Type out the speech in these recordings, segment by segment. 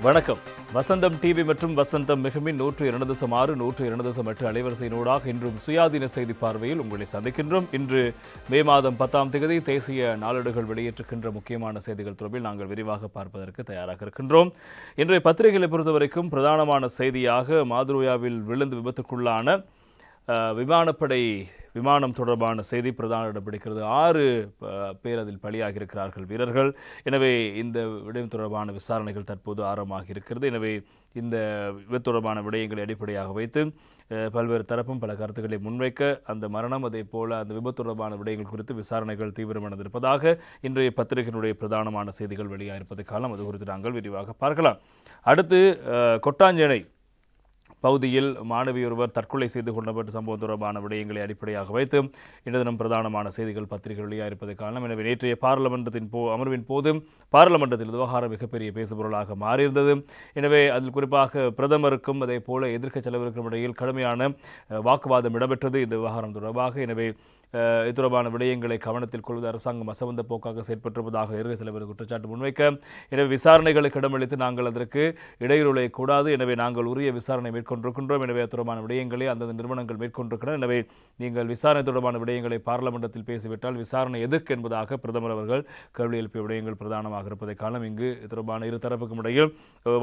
வணக்கம். வசந்தம் டிவி மற்றும் வசந்தம் மிகமின் 102.6 102.8 அலைவரிசையினூடாக இன்றும் சுயாதீன செய்தி பார்வையில் உங்களை சந்திக்கின்றோம். இன்று மே மாதம் 10ஆம் தேதி தேசிய நாளேடுகள் வெளியேற்றுகின்ற முக்கியமான செய்திகள் தொடர்பில் நாங்கள் விரிவாக பார்ப்பதற்கு தயாராக இருக்கின்றோம். இன்றைய பத்திரிகைகளை பொறுத்தவரைக்கும் பிரதானமான செய்தியாக மாதுருயாவில் விழுந்து விபத்துக்குள்ளான விமானப்படை விமானம் தொடர்பான செய்தி பிரதான இடம் பிடிக்கிறது. 6 பேர் அதில் பலியாகி இருக்கிறார்கள் வீரர்கள். எனவே இந்த விடயம் தொடர்பான விசாரணைகள் தற்போது ஆரம்பமாக இருக்கிறது. எனவே இந்த விபத்து தொடர்பான விடயங்களை அடிப்படையாக வைத்து பல்வேறு தரப்பும் பல கருத்துக்களை முன்வைக்க அந்த மரணம் அதே போல அந்த விபத்து தொடர்பான விடயங்கள் குறித்து விசாரணைகள் தீவிரமடைந்திருப்பதாக இன்றைய பத்திரிகையினுடைய பிரதானமான செய்திகள் வெளியாக இருப்பதை காலம் அது குறித்து நாங்கள் விரிவாக பார்க்கலாம். அடுத்து கொட்டாஞ்சேனை பகுதியில் மாணவி ஒருவர் தற்கொலை செய்து கொள்ளப்பட்ட சம்பவம் தொடர்பான விடயங்களை அடிப்படையாக வைத்து இன்று தினம் பிரதானமான செய்திகள் பத்திரிகை வெளியாக இருப்பதை காரணம். எனவே நேற்றைய பாராளுமன்றத்தின் அமர்வின் போது பாராளுமன்றத்தில் விவகாரம் மிகப்பெரிய பேசுபொருளாக மாறியிருந்தது. எனவே அதில் குறிப்பாக பிரதமருக்கும் அதே போல எதிர்க்கட்சி தலைவருக்கும் இடையில் கடுமையான வாக்குவாதம் இடம்பெற்றது இந்த விவகாரம் தொடர்பாக. எனவே இது தொடர்பான விடயங்களை கவனத்தில் கொள்வது அரசாங்கம் அசமந்த போக்காக செயற்பட்டிருப்பதாக எதிர்க்கட்சி தலைவர் குற்றச்சாட்டு முன்வைக்க, எனவே விசாரணைகளுக்கு இடமளித்து நாங்கள் அதற்கு இடையூறு கூடாது, எனவே நாங்கள் உரிய விசாரணை மேற்கொண்டிருக்கின்றோம், எனவே அது தொடர்பான விடயங்களை அந்தந்த நிறுவனங்கள் மேற்கொண்டிருக்கின்றன, எனவே நீங்கள் விசாரணை தொடர்பான விடயங்களை பாராளுமன்றத்தில் பேசிவிட்டால் விசாரணை எதற்கு என்பதாக பிரதமர் அவர்கள் கேள்வி எழுப்பிய விடயங்கள் பிரதானமாக இருப்பதை காரணம். இங்கு இது தொடர்பான இரு தரப்புக்கும் இடையில்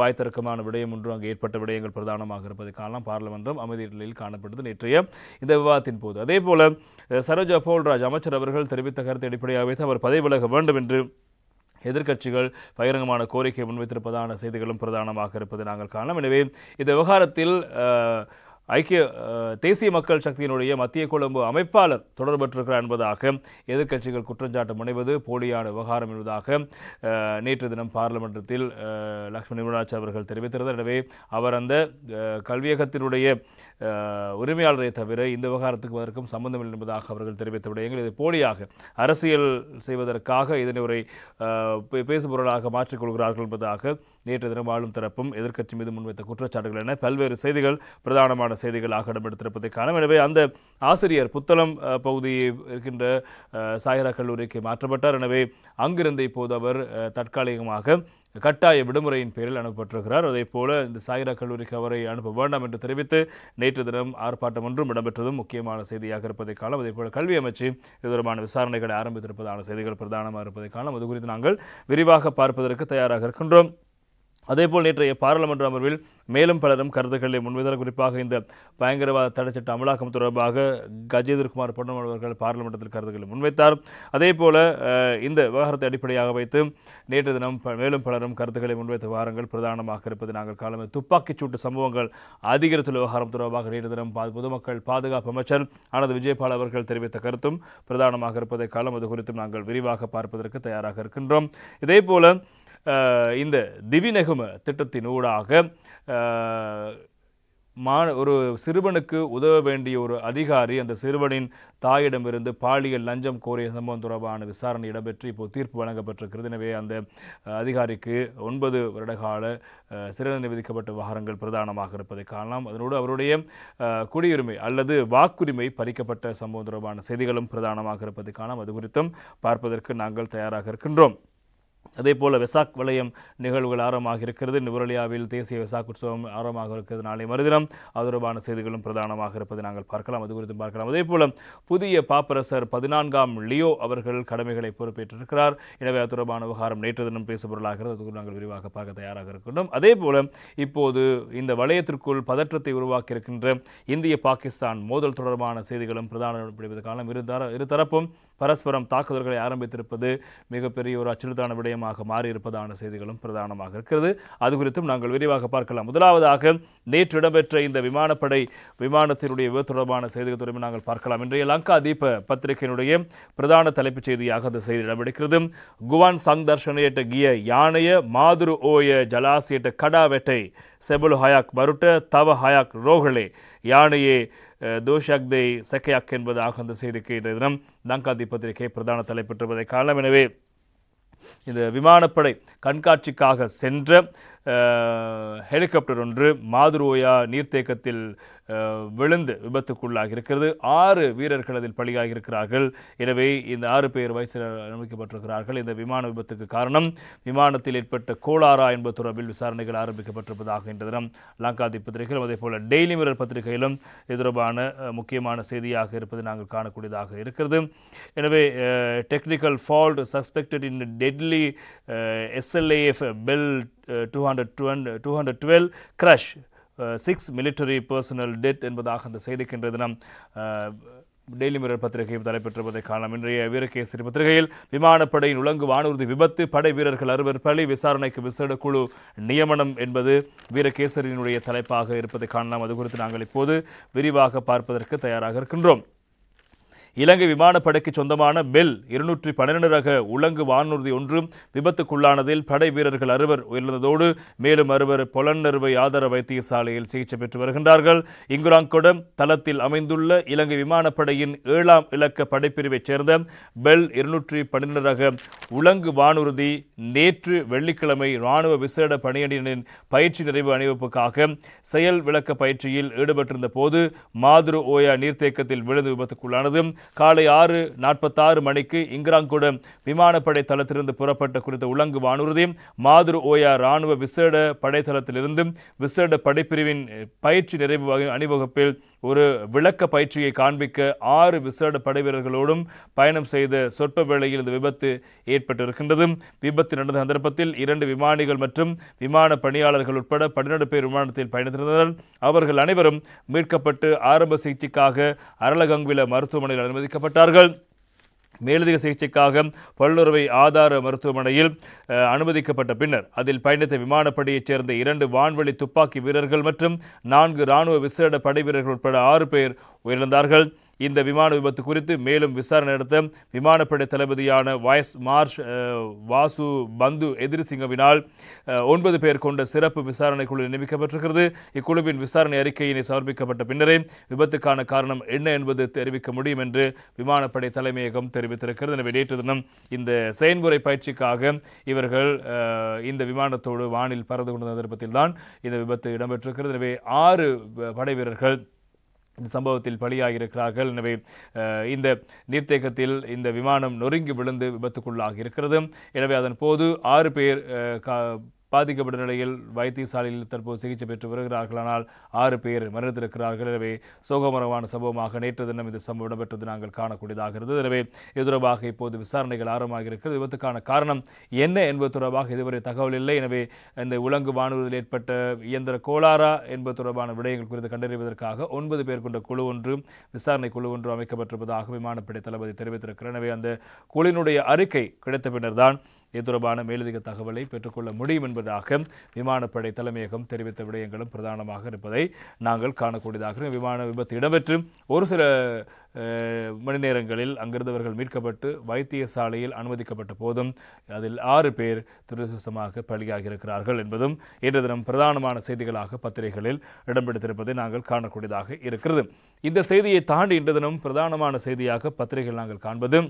வாய்த்தர்க்கமான விடயம் ஒன்று அங்கு ஏற்பட்ட விடயங்கள் பிரதானமாக இருப்பதை காரணம். பாராளுமன்றம் அமைதி நிலையில் காணப்பட்டது நேற்றைய இந்த விவாதத்தின் போது. அதே போல சரோஜா போல்ராஜ் அமைச்சர் அவர்கள் தெரிவித்த கருத்தை அடிப்படையாக வைத்து அவர் பதவி விலக வேண்டும் என்று எதிர்க்கட்சிகள் பகிரங்கமான கோரிக்கை முன்வைத்திருப்பதான செய்திகளும் பிரதானமாக இருப்பதை நாங்கள் காணலாம். எனவே இந்த விவகாரத்தில் தேசிய மக்கள் சக்தியினுடைய மத்திய கொழும்பு அமைப்பாளர் தொடர்பற்றிருக்கிறார் என்பதாக எதிர்க்கட்சிகள் குற்றஞ்சாட்டு முனைவது போலியான விவகாரம் என்பதாக நேற்று தினம் பாராளுமன்றத்தில் லக்ஷ்மண் நிர்மலாட்சி அவர்கள் தெரிவித்திருந்தார். எனவே அவர் அந்த கல்வியகத்தினுடைய உரிமையாளரை தவிர இந்த விவகாரத்துக்கு அதற்கும் சம்பந்தமில்லை என்பதாக அவர்கள் தெரிவித்த விடயங்கள் இது போலியாக அரசியல் செய்வதற்காக இதனை ஒரு பேசுபொருளாக மாற்றிக்கொள்கிறார்கள் என்பதாக நேற்று தினம் ஆளும் தரப்பும் எதிர்க்கட்சி மீது முன்வைத்த குற்றச்சாட்டுகள் என பல்வேறு செய்திகள் பிரதானமான செய்திகளாக இடம்பெடுத்திருப்பதை காணும். எனவே அந்த ஆசிரியர் புத்தளம் பகுதியில் இருக்கின்ற சாய்ரா கல்லூரிக்கு மாற்றப்பட்டார். எனவே அங்கிருந்து இப்போது அவர் தற்காலிகமாக கட்டாய விடுமுறையின் பேரில் அனுப்பப்பட்டிருக்கிறார். அதே போல இந்த சாய்ரா கல்லூரிக்கு அவரை அனுப்ப வேண்டாம் என்று தெரிவித்து நேற்று தினம் ஆர்ப்பாட்டம் ஒன்றும் இடம்பெற்றதும் முக்கியமான செய்தியாக இருப்பதை காணும். அதே போல கல்வி அமைச்சு இது தொடர்பான விசாரணைகளை ஆரம்பித்திருப்பதான செய்திகள் பிரதானமாக இருப்பதை காணும். அது குறித்து நாங்கள் விரிவாக பார்ப்பதற்கு தயாராக இருக்கின்றோம். அதேபோல் நேற்றைய பாராளுமன்ற அமர்வில் மேலும் பலரும் கருத்துக்களை முன்வைத்தார். குறிப்பாக இந்த பயங்கரவாத தடைச்சட்ட அமலாக்கம் தொடர்பாக கஜேந்திரகுமார் பொன்னமன் அவர்கள் பாராளுமன்றத்தில் கருத்துக்களை முன்வைத்தார். அதே போல இந்த விவகாரத்தை அடிப்படையாக வைத்து நேற்று தினம் மேலும் பலரும் கருத்துக்களை முன்வைத்த விவகாரங்கள் பிரதானமாக இருப்பது நாங்கள் காலம். துப்பாக்கிச் சூட்டு சம்பவங்கள் அதிகரித்துள்ள விவகாரம் தொடர்பாக நேற்று தினம் பொதுமக்கள் பாதுகாப்பு அமைச்சர் ஆனந்த் விஜயபால் அவர்கள் தெரிவித்த கருத்தும் பிரதானமாக இருப்பதை காலம். அது குறித்தும் நாங்கள் விரிவாக பார்ப்பதற்கு தயாராக இருக்கின்றோம். இதே போல இந்த திவிநெகும திட்டத்தினூடாக ஒரு சிறுவனுக்கு உதவ வேண்டிய ஒரு அதிகாரி அந்த சிறுவனின் தாயிடமிருந்து பாலியல் லஞ்சம் கோரிய சம்பவம் தொடர்பான விசாரணை இடம்பெற்று இப்போது தீர்ப்பு வழங்கப்பட்டிருக்கிறது. எனவே அந்த அதிகாரிக்கு 9 வருட கால சிறை தண்டனை விதிக்கப்பட்ட விவகாரங்கள் பிரதானமாக இருப்பதை காணலாம். அதனோடு அவருடைய குடியுரிமை அல்லது வாக்குரிமை பறிக்கப்பட்ட சம்பவம் தொடர்பான செய்திகளும் பிரதானமாக இருப்பதை காணலாம். அது குறித்தும் பார்ப்பதற்கு நாங்கள் தயாராக இருக்கின்றோம். அதே போல வெசாக் வலயம் நிகழ்வுகள் ஆரம்பமாக இருக்கிறது. நுவரெலியாவில் தேசிய வெசாக் உற்சவம் ஆரம்பமாக இருக்கிறது நாளை மறுதினம். அது தொடர்பான செய்திகளும் பிரதானமாக இருப்பதை நாங்கள் பார்க்கலாம். அது குறித்தும் பார்க்கலாம். அதே போல புதிய பாப்பரசர் 14ஆம் லியோ அவர்கள் கடமைகளை பொறுப்பேற்றிருக்கிறார். எனவே அது தொடர்பான விவகாரம் நேற்று தினம் பேசப்பொருளாகிறது. அது நாங்கள் விரிவாக பார்க்க தயாராக இருக்கின்றோம். அதே போல இப்போது இந்த வலயத்திற்குள் பதற்றத்தை உருவாக்கி இருக்கின்ற இந்திய பாகிஸ்தான் மோதல் தொடர்பான செய்திகளும் பிரதான காலம். இரு தரப்பும் பரஸ்பரம் தாக்குதல்களை ஆரம்பித்திருப்பது மிகப்பெரிய ஒரு அச்சுறுத்தான விடயமாக மாறியிருப்பதான செய்திகளும் பிரதானமாக இருக்கிறது. அது குறித்தும் நாங்கள் விரிவாக பார்க்கலாம். முதலாவதாக நேற்று இடம்பெற்ற இந்த விமானப்படை விமானத்தினுடைய விபத்து தொடர்பான செய்திகள் தொடர்பில் நாங்கள் பார்க்கலாம். இன்றைய லங்கா தீப பத்திரிகையினுடைய பிரதான தலைப்புச் செய்தியாக அந்த செய்தி இடம்பெடுக்கிறது. குவான் சங் தர்ஷனேட்ட கிய யானைய மாதுரு ஓய ஜலாசியட்ட கடாவெட்டை செபுல் ஹயாக் பருட்ட தவ ஹயாக் ரோகலே யானையே தோஷாக்தை செக்கையாக் என்பதாக அந்த செய்திக்கு இன்றைய தினம் லங்காதி பத்திரிகை பிரதான தலைப்பெற்றிருப்பதை காணலாம். எனவே இந்த விமானப்படை கண்காட்சிக்காக சென்ற ஹெலிகாப்டர் ஒன்று மாதுரோயா நீர்த்தேக்கத்தில் விழுந்து விபத்துக்குள்ளாகி இருக்கிறது. 6 வீரர்கள் அதில் பலியாகி இருக்கிறார்கள். எனவே இந்த 6 பேர் வயசில் அனுமதிக்கப்பட்டிருக்கிறார்கள். இந்த விமான விபத்துக்கு காரணம் விமானத்தில் ஏற்பட்ட கோளாறா என்பது தொடர்பில் விசாரணைகள் ஆரம்பிக்கப்பட்டிருப்பதாக இன்று தினம் லங்காதி பத்திரிகையிலும் அதேபோல டெய்லி மிரர் பத்திரிகையிலும் இது தொடர்பான முக்கியமான செய்தியாக இருப்பது நாங்கள் காணக்கூடியதாக இருக்கிறது. எனவே டெக்னிக்கல் ஃபால்ட் சஸ்பெக்டட் இன் deadly SLAF Bell 212 crash 6 military personnel death என்பதாக அந்த செய்திக்கு இன்றைய தினம் டெய்லி மிரர் பத்திரிகையில் தலைப்பெற்றிருப்பதை காணலாம். இன்றைய வீரகேசரி பத்திரிகையில் விமானப்படையின் உலங்கு வானூர்தி விபத்து, படை வீரர்கள் 6 பலி, விசாரணைக்கு விசேட குழு நியமனம் என்பது வீரகேசரியினுடைய தலைப்பாக இருப்பதை காணலாம். அது குறித்து நாங்கள் இப்போது விரிவாக பார்ப்பதற்கு தயாராக இருக்கின்றோம். இலங்கை விமானப்படைக்கு சொந்தமான பெல் 212 ரக உலங்கு வானூர்தி ஒன்று விபத்துக்குள்ளானதில் படை வீரர்கள் 6 உயிரிழந்ததோடு மேலும் 6 பொலன்னறுவை ஆதார வைத்தியசாலையில் சிகிச்சை பெற்று வருகின்றார்கள். இங்குராங்கொடம் தளத்தில் அமைந்துள்ள இலங்கை விமானப்படையின் 7ஆம் இலக்க படைப்பிரிவைச் சேர்ந்த பெல் 212 ரக உலங்கு வானூர்தி நேற்று வெள்ளிக்கிழமை இராணுவ விசேட பணியணியின் பயிற்சி நிறைவு அணிவகுப்புக்காக செயல் விளக்க பயிற்சியில் ஈடுபட்டிருந்த போது மாதுரு ஓயா நீர்த்தேக்கத்தில் விழுந்து விபத்துக்குள்ளானது. காலை 6:46 மணிக்கு இங்கிராங்குடம் விமானப்படை தளத்திலிருந்து புறப்பட்ட குறித்த உலங்கு வானூர்தி மாதுரு ஓயா இராணுவ விசேட படைத்தளத்திலிருந்து விசேட படைப்பிரிவின் பயிற்சி நிறைவு அணிவகுப்பில் ஒரு விளக்க பயிற்சியை காண்பிக்க 6 விசேட படை வீரர்களோடும் பயணம் செய்த சொற்ப வேளையில் இந்த விபத்து ஏற்பட்டிருக்கின்றது. விபத்து நடந்த சந்தர்ப்பத்தில் 2 விமானிகள் மற்றும் விமான பணியாளர்கள் உட்பட 12 பேர் விமானத்தில் பயணித்திருந்தனர். அவர்கள் அனைவரும் மீட்கப்பட்டு ஆரம்ப சிகிச்சைக்காக அரளகங்குவில மருத்துவமனையில் அனுமதிக்கப்பட்டார்கள். மேலதிக சிகிச்சைக்காக பல்லுறவை ஆதார மருத்துவமனையில் அனுமதிக்கப்பட்ட பின்னர் அதில் பயணித்த விமானப்படையைச் சேர்ந்த 2 வான்வெளி துப்பாக்கி வீரர்கள் மற்றும் 4 இராணுவ விசேட படை வீரர்கள் உட்பட 6 பேர் உயிரிழந்தார்கள். இந்த விமான விபத்து குறித்து மேலும் விசாரணை நடத்த விமானப்படை தளபதியான வைஸ் மார்ஷ் வாசு பந்து எதிரிசிங்கவினால் 9 பேர் கொண்ட சிறப்பு விசாரணை குழு நியமிக்கப்பட்டிருக்கிறது. இக்குழுவின் விசாரணை அறிக்கையினை சமர்ப்பிக்கப்பட்ட பின்னரே விபத்துக்கான காரணம் என்ன என்பது தெரிவிக்க முடியும் என்று விமானப்படை தலைமையகம் தெரிவித்திருக்கிறது. எனவே நேற்று தினம் இந்த செயல்முறை பயிற்சிக்காக இவர்கள் இந்த விமானத்தோடு வானில் பறந்து கொண்ட சந்தர்ப்பத்தில் தான் இந்த விபத்து இடம்பெற்றிருக்கிறது. எனவே 6 படை வீரர்கள் இந்த சம்பவத்தில் பலியாகியிருக்கிறார்கள். எனவே இந்த நீர்த்தேக்கத்தில் இந்த விமானம் நொறுங்கி விழுந்து விபத்துக்குள்ளாகி இருக்கிறது. எனவே அதன் போது 6 பேர் பாதிக்கப்பட்ட நிலையில் வைத்தியசாலையில் தற்போது சிகிச்சை பெற்று வருகிறார்கள். ஆனால் 6 பேர் மரணித்திருக்கிறார்கள். எனவே சோகமரமான சம்பவமாக நேற்று தினம் இந்த சம்பவம் இடம்பெற்றது நாங்கள் காணக்கூடியதாக இருந்தது. எனவே இது தொடர்பாக இப்போது விசாரணைகள் ஆரம்பமாக இருக்கிறது. விபத்துக்கான காரணம் என்ன என்பது தொடர்பாக இதுவரை தகவல் இல்லை. எனவே இந்த உலங்கு வானூர்தியில் ஏற்பட்ட இயந்திர கோளாறா என்பது தொடர்பான விடயங்கள் குறித்து கண்டறிவதற்காக 9 பேர் கொண்ட குழு ஒன்று விசாரணை குழு ஒன்று அமைக்கப்பட்டிருப்பதாக விமானப்படை தளபதி தெரிவித்திருக்கிறார். எனவே அந்த குழுவினுடைய அறிக்கை கிடைத்த பின்னர் தான் இது தொடர்பான மேலதிக தகவலை பெற்றுக்கொள்ள முடியும் என்பதாக விமானப்படை தலைமையகம் தெரிவித்த விடயங்களும் பிரதானமாக இருப்பதை நாங்கள் காணக்கூடியதாக. விமான விபத்து இடம்பெற்று ஒரு சில மணி நேரங்களில் அங்கிருந்தவர்கள் மீட்கப்பட்டு வைத்தியசாலையில் அனுமதிக்கப்பட்ட போதும் அதில் 6 பேர் துரதிர்ஷ்டமாக பலியாகி இருக்கிறார்கள் என்பதும் இன்று தினம் பிரதானமான செய்திகளாக பத்திரிகைகளில் இடம்பெடுத்திருப்பதை நாங்கள் காணக்கூடியதாக இருக்கிறது. இந்த செய்தியை தாண்டி இன்று தினம் பிரதானமான செய்தியாக பத்திரிகைகள் நாங்கள் காண்பது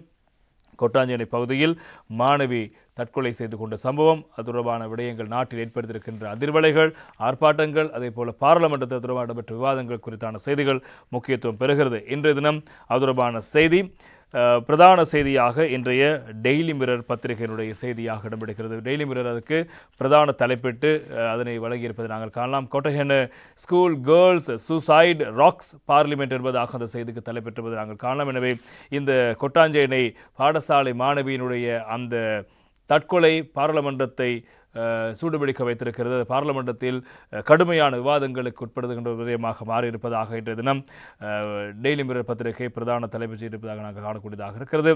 கொட்டாஞ்சேனை பகுதியில் மாணவி தற்கொலை செய்து கொண்ட சம்பவம். அது தொடர்பான விடயங்கள் நாட்டில் ஏற்படுத்தியிருக்கின்ற அதிர்வலைகள், ஆர்ப்பாட்டங்கள், அதே போல பாராளுமன்றத்தில் தொடர்பான நடைபெற்ற விவாதங்கள் குறித்தான செய்திகள் முக்கியத்துவம் பெறுகிறது. இன்றைய தினம் அது தொடர்பான செய்தி பிரதான செய்தியாக இன்றைய டெய்லி மிரர் பத்திரிகையினுடைய செய்தியாக இடம்பெறுகிறது. டெய்லி மிரர் அதுக்கு பிரதான தலைப்பிட்டு அதனை வழங்கியிருப்பதை நாங்கள் காணலாம். Kotahena school girls suicide rocks parliament என்பதாக அந்த செய்திக்கு தலைப்பெற்றுவதை நாங்கள் காணலாம். எனவே இந்த கொட்டாஞ்சேனை பாடசாலை மாணவியினுடைய அந்த தற்கொலை பாராளுமன்றத்தை சூடுபிடிக்க வைத்திருக்கிறது. பார்லிமெண்டத்தில் கடுமையான விவாதங்களுக்கு உட்படுகின்ற விதயமாக மாறியிருப்பதாக இன்றைய தினம் டெய்லி மிரர் பத்திரிகை பிரதான தலைப்பு இருப்பதாக நாங்கள் காணக்கூடியதாக இருக்கிறது.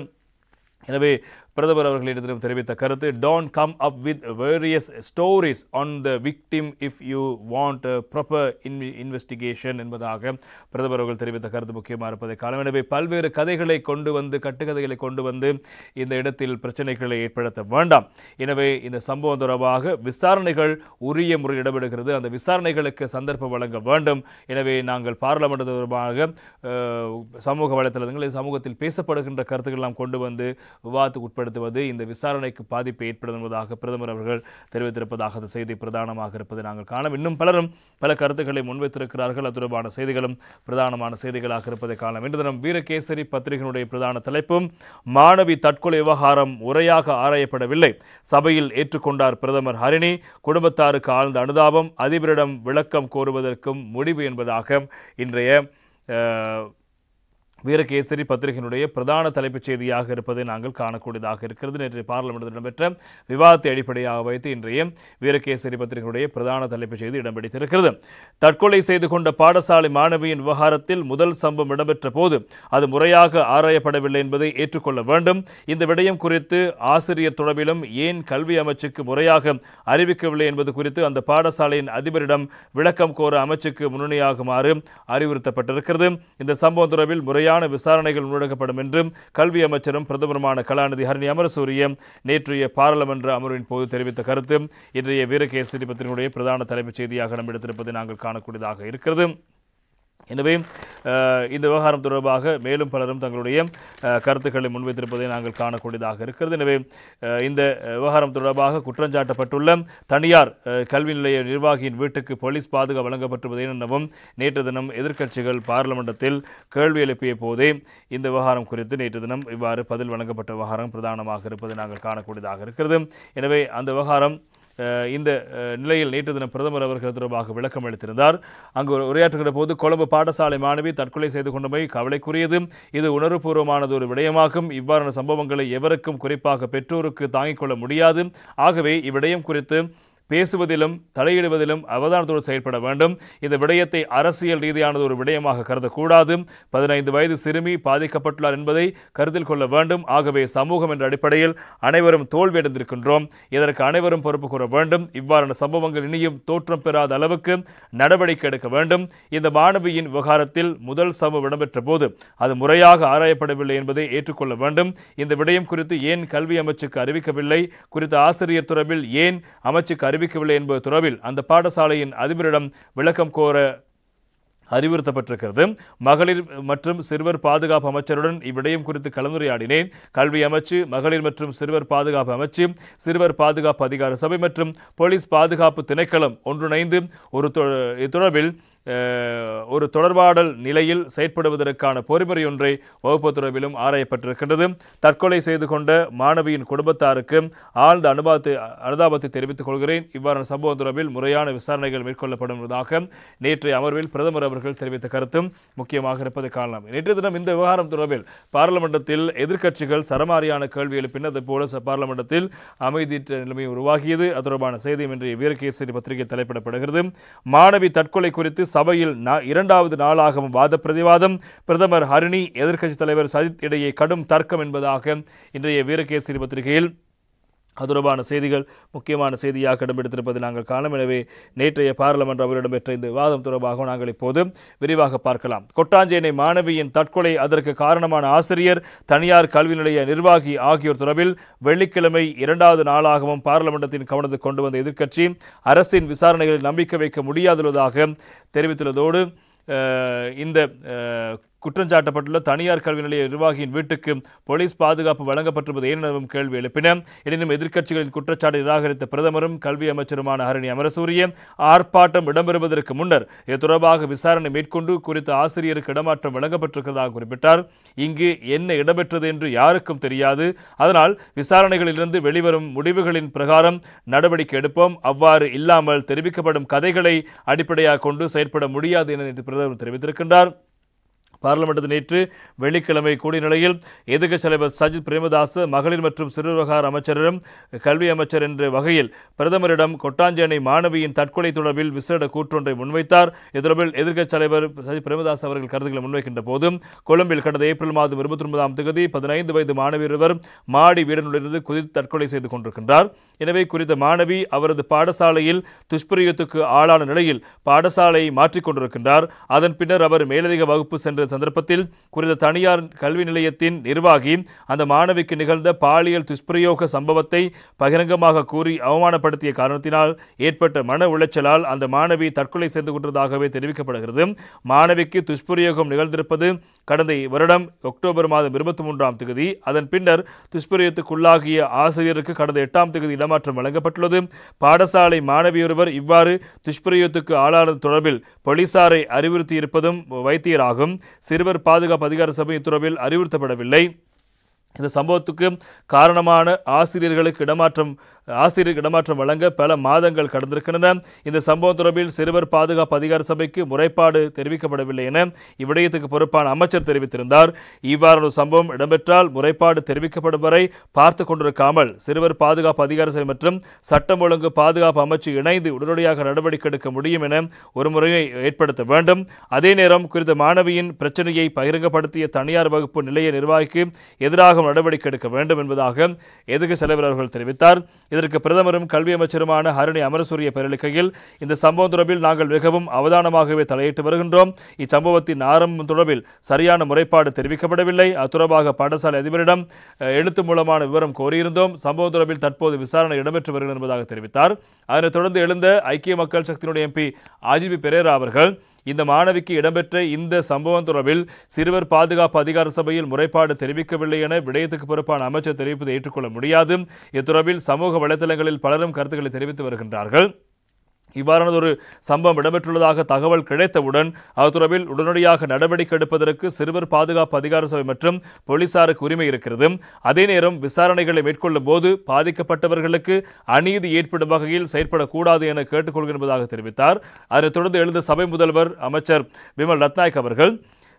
எனவே பிரதமர் அவர்களிடம் தெரிவித்த கருத்து, don't come up with various stories on the victim if you want proper investigation என்பதாக பிரதமர் அவர்கள் தெரிவித்த கருத்து முக்கியமாக இருப்பதை காலம். எனவே பல்வேறு கதைகளை கொண்டு வந்து கட்டுக்கதைகளை கொண்டு வந்து இந்த இடத்தில் பிரச்சனைகளை ஏற்படுத்த வேண்டாம். எனவே இந்த சம்பவம் தொடர்பாக விசாரணைகள் உரிய முறையில் இடம்பெறுகிறது. அந்த விசாரணைகளுக்கு சந்தர்ப்பம் வழங்க வேண்டும். எனவே நாங்கள் பாராளுமன்ற தொடர்பாக சமூக வலைத்தளங்களில் சமூகத்தில் பேசப்படுகின்ற கருத்துக்கள் எல்லாம் கொண்டு வந்து விவாதத்துக்கு உட்படுத்துவது இந்த விசாரணைக்கு பாதிப்பை ஏற்படும் என்பதாக பிரதமர் அவர்கள் தெரிவித்திருப்பதாக அந்த செய்தி பிரதானமாக இருப்பதை நாங்கள் காண. இன்னும் பலரும் பல கருத்துக்களை முன்வைத்திருக்கிறார்கள். அது தொடர்பான செய்திகளும் பிரதானமான செய்திகளாக இருப்பதை காணலாம். இன்று தினம் வீரகேசரி பத்திரிகையினுடைய பிரதான தலைப்பும் மாணவி தற்கொலை விவகாரம் முறையாக ஆராயப்படவில்லை, சபையில் ஏற்றுக்கொண்டார் பிரதமர் ஹரிணி, குடும்பத்தாருக்கு ஆழ்ந்த அனுதாபம், அதிபரிடம் விளக்கம் கோருவதற்கும் முடிவு என்பதாக இன்றைய வீரகேசரி பத்திரிகையினுடைய பிரதான தலைப்புச் செய்தியாக இருப்பதை நாங்கள் காணக்கூடியதாக இருக்கிறது. நேற்று பார்லிமென்ட்டில் இடம்பெற்ற விவாதத்தை அடிப்படையாக வைத்து இன்றைய வீரகேசரி பத்திரிகையினுடைய பிரதான தலைப்புச் செய்தி இடம் பிடித்திருக்கிறது. தற்கொலை செய்து கொண்ட பாடசாலை மாணவியின் விவகாரத்தில் முதல் சம்பவம் இடம்பெற்ற போது அது முறையாக ஆராயப்படவில்லை என்பதை ஏற்றுக்கொள்ள வேண்டும். இந்த விடயம் குறித்து ஆசிரியர் தொடர்பிலும் ஏன் கல்வி அமைச்சுக்கு முறையாக அறிவிக்கவில்லை என்பது குறித்து அந்த பாடசாலையின் அதிபரிடம் விளக்கம் கோர அமைச்சுக்கு முன்னணியாகுமாறு அறிவுறுத்தப்பட்டிருக்கிறது. இந்த சம்பவம் தொடர்பில் முறையான விசாரணைகள் முன்னெடுக்கப்படும் என்றும் கல்வி அமைச்சரும் பிரதமருமான கலாநிதி ஹரிணி அமரசூரிய நேற்றைய பாராளுமன்ற அமர்வின் போது தெரிவித்த கருத்து இன்றைய வீரகேசரி பத்திரிகையுடைய பிரதான தலைப்புச் செய்தியாக இடம்பெடுத்திருப்பதை நாங்கள் காணக்கூடியதாக இருக்கிறது. எனவே இந்த விவகாரம் தொடர்பாக மேலும் பலரும் தங்களுடைய கருத்துக்களை முன்வைத்திருப்பதை நாங்கள் காணக்கூடியதாக இருக்கிறது. எனவே இந்த விவகாரம் தொடர்பாக குற்றஞ்சாட்டப்பட்டுள்ள தனியார் கல்வி நிலைய நிர்வாகியின் வீட்டுக்கு போலீஸ் பாதுகாப்பு வழங்கப்பட்டுள்ளது எனவும் நேற்று தினம் எதிர்க்கட்சிகள் பார்லிமெண்டத்தில் கேள்வி எழுப்பிய போதே இந்த விவகாரம் குறித்து நேற்று தினம் இவ்வாறு பதில் வழங்கப்பட்ட விவகாரம் பிரதானமாக இருப்பதை நாங்கள் காணக்கூடியதாக இருக்கிறது. எனவே அந்த விவகாரம் இந்த நிலையில் நேற்று தினம் பிரதமர் அவர்கள் தொடர்பாக விளக்கம் அளித்திருந்தார். அங்கு உரையாற்றுகிற போது கொழும்பு பாடசாலை மாணவி தற்கொலை செய்து கொண்டமை கவலைக்குரியது, இது உணர்வுபூர்வமானது ஒரு விடயமாகும். இவ்வாறான சம்பவங்களை எவருக்கும் குறிப்பாக பெற்றோருக்கு தாங்கிக் கொள்ள முடியாது. ஆகவே இவ்விடயம் குறித்து பேசுவதிலும் தலையிடுவதிலும் அவதானத்தோடு செயல்பட வேண்டும். இந்த விடயத்தை அரசியல் ரீதியானது ஒரு விடயமாக கருதக்கூடாது. 15 வயது சிறுமி பாதிக்கப்பட்டுள்ளார் என்பதை கருத்தில் கொள்ள வேண்டும். ஆகவே சமூகம் என்ற அடிப்படையில் அனைவரும் தோல்வியடைந்திருக்கின்றோம். இதற்கு அனைவரும் பொறுப்பு கூற வேண்டும். இவ்வாறான சம்பவங்கள் இனியும் தோற்றம் பெறாத அளவுக்கு நடவடிக்கை எடுக்க வேண்டும். இந்த மாணவியின் விவகாரத்தில் முதல் சம்பவம் இடம்பெற்ற போது அது முறையாக ஆராயப்படவில்லை என்பதை ஏற்றுக்கொள்ள வேண்டும். இந்த விடயம் குறித்து ஏன் கல்வி அமைச்சுக்கு அறிவிக்கவில்லை, குறித்த ஆசிரியர் தொடர்பில் ஏன் அமைச்சுக்கு அறிவிக்கவில்லை என்பது தொடர்பில் அந்த பாடசாலையின் அதிபரிடம் விளக்கம் கோர அறிவுறுத்தப்பட்டிருக்கிறது. மகளிர் மற்றும் சிறுவர் பாதுகாப்பு அமைச்சருடன் இவ்விடயம் குறித்து கலந்துரையாடினேன். கல்வி அமைச்சு, மகளிர் மற்றும் சிறுவர் பாதுகாப்பு அமைச்சு, சிறுவர் பாதுகாப்பு அதிகார சபை மற்றும் போலீஸ் பாதுகாப்பு திணைக்களம் ஒன்றிணைந்து தொடர்பில் ஒரு தொடர்பாடல் நிலையில் செயற்படுவதற்கான பொறிமுறை ஒன்றை வகுப்பு தொடர்பிலும் ஆராயப்பட்டிருக்கின்றது. தற்கொலை செய்து கொண்ட மாணவியின் குடும்பத்தாருக்கு ஆழ்ந்த அனுதாபத்தை தெரிவித்துக் கொள்கிறேன். இவ்வாறான சம்பவம் தொடர்பில் முறையான விசாரணைகள் மேற்கொள்ளப்படுவதாக நேற்றைய அமர்வில் பிரதமர் அவர்கள் தெரிவித்த கருத்தும் முக்கியமாக இருப்பதை காணலாம். நேற்று தினம் இந்த விவகாரம் தொடர்பில் பார்லிமெண்டத்தில் எதிர்க்கட்சிகள் சரமாரியான கேள்வி எழுப்பின. அதுபோல பார்லிமெண்டத்தில் அமைதியற்ற நிலைமை உருவாகியது. அது தொடர்பான செய்தியும் இன்றைய வீரகேசரி பத்திரிகை தலைப்பிடப்படுகிறது. மாணவி தற்கொலை குறித்து சபையில் இரண்டாவது நாளாகவும் வாத பிரதிவாதம், பிரதமர் ஹரிணி எதிர்க்கட்சித் தலைவர் சஜித் இடையே கடும் தர்க்கம் என்பதாக இன்றைய வீரகேசரி பத்திரிகையில் அது தொடர்பான செய்திகள் முக்கியமான செய்தியாக இடம்பெடுத்திருப்பதை நாங்கள் காணலாம். எனவே நேற்றைய பாராளுமன்ற அவையில் இடம்பெற்ற இந்த விவாதம் தொடர்பாக நாங்கள் இப்போது விரிவாக பார்க்கலாம். கொட்டாஞ்சேனை மாணவியின் தற்கொலை, அதற்கு காரணமான ஆசிரியர், தனியார் கல்வி நிலைய நிர்வாகி ஆகியோர் தொடர்பில் வெள்ளிக்கிழமை இரண்டாவது நாளாகவும் பார்லிமெண்டத்தின் கவனத்துக்கு கொண்டு வந்த எதிர்க்கட்சி அரசின் விசாரணைகளில் நம்பிக்கை வைக்க முடியாதுள்ளதாக தெரிவித்துள்ளதோடு இந்த குற்றஞ்சாட்டப்பட்டுள்ள தனியார் கல்வி நிலைய நிர்வாகியின் வீட்டுக்கு போலீஸ் பாதுகாப்பு வழங்கப்பட்டிருப்பது ஏனெனும் கேள்வி எழுப்பின. எனினும் எதிர்க்கட்சிகளின் குற்றச்சாட்டை நிராகரித்த பிரதமரும் கல்வி அமைச்சருமான ஹரிணி அமரசூரிய ஆர்ப்பாட்டம் இடம்பெறுவதற்கு முன்னர் இது தொடர்பாக விசாரணை மேற்கொண்டு குறித்த ஆசிரியருக்கு இடமாற்றம் வழங்கப்பட்டிருக்கிறதாக குறிப்பிட்டார். இங்கு என்ன இடம்பெற்றது என்று யாருக்கும் தெரியாது. அதனால் விசாரணைகளிலிருந்து வெளிவரும் முடிவுகளின் பிரகாரம் நடவடிக்கை எடுப்போம். அவ்வாறு இல்லாமல் தெரிவிக்கப்படும் கதைகளை அடிப்படையாக கொண்டு செயற்பட முடியாது என பிரதமர் தெரிவித்திருக்கின்றார். பார்லிமெண்டத்தில் நேற்று வெள்ளிக்கிழமை கூடிய நிலையில் எதிர்க்கட்சித் தலைவர் சஜித் பிரேமதாச மகளிர் மற்றும் சிறு விவகார அமைச்சரிடம் கல்வி அமைச்சர் என்ற வகையில் பிரதமரிடம் கொட்டாஞ்சேனை மாணவியின் தற்கொலை தொடர்பில் விசேட கூற்றொன்றை முன்வைத்தார். தொடர்பில் எதிர்க்கட்சித் தலைவர் சஜித் பிரேமதாஸ் அவர்கள் கருத்துக்களை முன்வைக்கின்ற போதும் கொழும்பில் கடந்த ஏப்ரல் மாதம் 29ஆம் தேதி 15 வயது மாணவி ஒருவர் மாடி வீடனுள்ளிருந்து குதித்து தற்கொலை செய்து கொண்டிருக்கின்றார். எனவே குறித்த மாணவி அவரது பாடசாலையில் துஷ்பிரயோகத்துக்கு ஆளான நிலையில் பாடசாலையை மாற்றிக்கொண்டிருக்கின்றார். அதன் பின்னர் அவர் மேலதிக வகுப்பு சென்று கொண்டிருந்த சந்தர்ப்பத்தில் குறித்த தனியார் கல்வி நிலையத்தின் நிர்வாகி அந்த மாணவிக்கு நிகழ்ந்த பாலியல் துஷ்பிரயோக சம்பவத்தை பகிரங்கமாக கூறி அவமானப்படுத்திய காரணத்தினால் ஏற்பட்ட மன உளைச்சலால் அந்த மாணவி தற்கொலை செய்து கொண்டதாகவே தெரிவிக்கப்படுகிறது. மாணவிக்கு துஷ்பிரயோகம் நிகழ்ந்திருப்பது கடந்த வருடம் அக்டோபர் மாதம் 23ஆம் தேதி. அதன் பின்னர் துஷ்பிரயோகத்துக்குள்ளாகிய ஆசிரியருக்கு கடந்த 8ஆம் தேதி இடமாற்றம் வழங்கப்பட்டுள்ளது. பாடசாலை மாணவியொருவர் இவ்வாறு துஷ்பிரயோகத்துக்கு ஆளானது தொடர்பில் போலீசாரை அறிவுறுத்தியிருப்பதும் வைத்தியராகும். சிறுவர் பாதுகாப்பு அதிகார சபை தொடர்பில் அறிவுறுத்தப்படவில்லை. இந்த சம்பவத்துக்கு காரணமான ஆசிரியர்களுக்கு இடமாற்றம் வழங்க பல மாதங்கள் கடந்திருக்கின்றன. இந்த சம்பவம் தொடர்பில் சிறுவர் பாதுகாப்பு அதிகார சபைக்கு முறைப்பாடு தெரிவிக்கப்படவில்லை என இவ்விடயத்துக்கு பொறுப்பான அமைச்சர் தெரிவித்திருந்தார். இவ்வாறான சம்பவம் இடம்பெற்றால் முறைப்பாடு தெரிவிக்கப்படும் வரை பார்த்து கொண்டிருக்காமல் சிறுவர் பாதுகாப்பு அதிகார சபை மற்றும் சட்டம் ஒழுங்கு பாதுகாப்பு அமைச்சு இணைந்து உடனடியாக நடவடிக்கை எடுக்க முடியும் என ஒரு முறையை ஏற்படுத்த வேண்டும். அதே நேரம் குறித்த மாணவியின் பிரச்சனையை பகிரங்கப்படுத்திய தனியார் வகுப்பு நிலைய நிர்வாகிக்கு எதிராக நடவடிக்கை எடுக்க வேண்டும் என்பதாக எதிர்க்கட்சி தலைவர் அவர்கள் தெரிவித்தார். இதற்கு பிரதமரும் கல்வி அமைச்சருமான ஹரணி அமரசூரிய பேரளிக்கையில் இந்த சம்பவம் தொடர்பில் நாங்கள் மிகவும் அவதானமாகவே தலையிட்டு வருகின்றோம். இச்சம்பவத்தின் ஆரம்பம் தொடர்பில் சரியான முறைப்பாடு தெரிவிக்கப்படவில்லை. அத்தொடர்பாக பாடசாலை அதிபரிடம் எழுத்து மூலமான விவரம் கோரியிருந்தோம். சம்பவம் தொடர்பில் தற்போது விசாரணை இடம்பெற்று வருகிறது என்பதாக தெரிவித்தார். அதனைத் தொடர்ந்து எழுந்த ஐக்கிய மக்கள் சக்தியினுடைய எம்பி ஆஜிபி பெரேரா அவர்கள் இந்த மாணவிக்கு இடம்பெற்ற இந்த சம்பவம் தொடர்பில் சிறுவர் பாதுகாப்பு அதிகார சபையில் முறைப்பாடு தெரிவிக்கவில்லை என விடயத்துக்கு பொறுப்பான அமைச்சர் தெரிவிப்பதை ஏற்றுக்கொள்ள முடியாது. இத்தொடர்பில் சமூக வலைதளங்களில் பலரும் கருத்துக்களை தெரிவித்து வருகின்றார்கள். இவ்வாறான ஒரு சம்பவம் இடம்பெற்றுள்ளதாக தகவல் கிடைத்தவுடன் அது தொடர்பில் உடனடியாக நடவடிக்கை எடுப்பதற்கு சிறுவர் பாதுகாப்பு அதிகார சபை மற்றும் போலீசாருக்கு உரிமை இருக்கிறது. அதே நேரம் விசாரணைகளை மேற்கொள்ளும் போது பாதிக்கப்பட்டவர்களுக்கு அநீதி ஏற்படும் வகையில் செயற்படக்கூடாது என கேட்டுக்கொள்கின்றதாக தெரிவித்தார். அதனைத் தொடர்ந்து எழுந்த சபை முதல்வர் அமைச்சர் பிமல் ரத்நாயக் அவர்கள்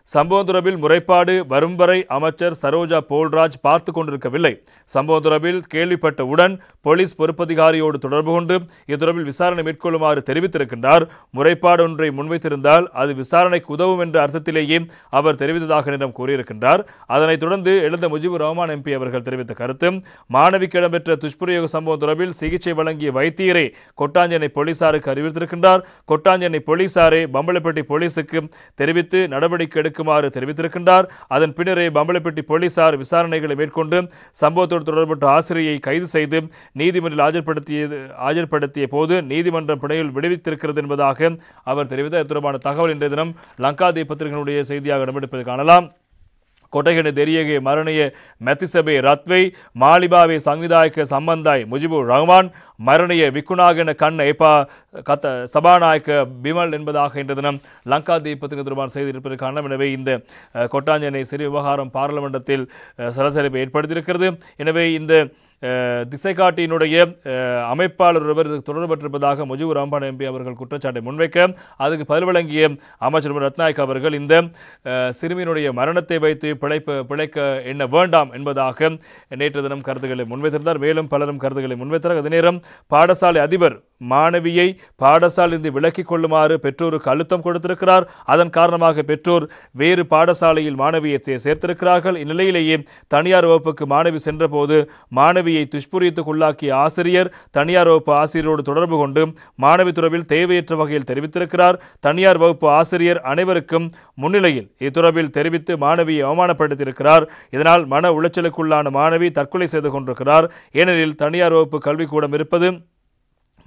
சம்பவம் தொடர்பில் முறைப்பாடு வரும் வரை அமைச்சர் சரோஜா போல்ராஜ் பார்த்து கொண்டிருக்கவில்லை. சம்பவம் தொடர்பில் கேள்விப்பட்டவுடன் போலீஸ் பொறுப்பதிகாரியோடு தொடர்பு கொண்டு இத்தொடர்பில் விசாரணை மேற்கொள்ளுமாறு தெரிவித்திருக்கின்றார். முறைப்பாடு ஒன்றை முன்வைத்திருந்தால் அது விசாரணைக்கு உதவும் என்ற அர்த்தத்திலேயே அவர் தெரிவித்ததாக நேரம் கூறியிருக்கின்றார். அதனைத் தொடர்ந்து எழுந்த முஜிபுர் ரஹ்மான் எம்பி அவர்கள் தெரிவித்த கருத்து மாணவிக்கு இடம்பெற்ற துஷ்பிரயோக சம்பவம் தொடர்பில் சிகிச்சை வழங்கிய வைத்தியரை கொட்டாஞ்சேனை போலீசாருக்கு அறிவித்திருக்கின்றார். கொட்டாஞ்சேனை போலீசாரை பம்பலப்பட்டி போலீசுக்கு தெரிவித்து நடவடிக்கை எடுக்குமாறு தெரிவித்திருக்கின்றார். அதன் பின்னரே பம்பலப்பட்டி போலீசார் விசாரணைகளை மேற்கொண்டு சம்பவத்தோடு தொடர்பட்ட ஆசிரியை கைது செய்து நீதிமன்றில் ஆஜர்படுத்திய போது நீதிமன்றம் பிணையில் விடுவித்திருக்கிறது என்பதாக அவர் தெரிவித்த தொடர்பான தகவல் இன்றைய தினம் லங்காதீப் பத்திரிகையினுடைய செய்தியாக இடம்பெடுப்பதை காணலாம். කොටගෙන දෙරියගේ මරණය මැතිසබේ රත්වෙයි මාලිබාවේ සංවිධායක සම්බන්ධයි මුජිබුර් රහ්මාன் மரணிய விக்குணாகன கண்ண ஏப்பா சபாநாயக்க பிமல் என்பதாக இன்று தினம் லங்காதீப் பத்திரிகை தொடர்பான செய்தி இருப்பதற்கு காரணம். எனவே இந்த கொட்டாஞ்சேனை சிறு விவகாரம் பாராளுமன்றத்தில் சலசலப்பை ஏற்படுத்தியிருக்கிறது. எனவே இந்த திசைகாட்டியினுடைய அமைப்பாளர் ஒருவர் தொடர்பற்றிருப்பதாக முஜிபுர் ரஹ்மான் எம்பி அவர்கள் குற்றச்சாட்டை முன்வைக்க அதுக்கு பதில் வழங்கிய அமைச்சர் ரத்நாயக் அவர்கள் இந்த சிறுமியினுடைய மரணத்தை வைத்து பிழைக்க எண்ண வேண்டாம் என்பதாக நேற்று தினம் கருத்துக்களை முன்வைத்திருந்தார். மேலும் பலரும் கருத்துக்களை முன்வைத்தார். அதே நேரம் பாடசாலை அதிபர் மாணவியை பாடசாலையிலிருந்து விலக்கிக் கொள்ளுமாறு பெற்றோருக்கு அழுத்தம் கொடுத்திருக்கிறார். அதன் காரணமாக பெற்றோர் வேறு பாடசாலையில் மாணவியை சேர்த்திருக்கிறார்கள். இந்நிலையிலேயே தனியார் வகுப்புக்கு மாணவி சென்றபோது மாணவியை துஷ்பிரயோகத்துக்குள்ளாக்கிய ஆசிரியர் தனியார் வகுப்பு ஆசிரியரோடு தொடர்பு கொண்டு மாணவி தொடர்பில் தேவையற்ற வகையில் தெரிவித்திருக்கிறார். தனியார் வகுப்பு ஆசிரியர் அனைவருக்கும் முன்னிலையில் இத்தொடர்பில் தெரிவித்து மாணவியை அவமானப்படுத்தியிருக்கிறார். இதனால் மன உளைச்சலுக்குள்ளான மாணவி தற்கொலை செய்து கொண்டிருக்கிறார். ஏனெனில் தனியார் வகுப்பு கல்விக்கூடம் இருப்பது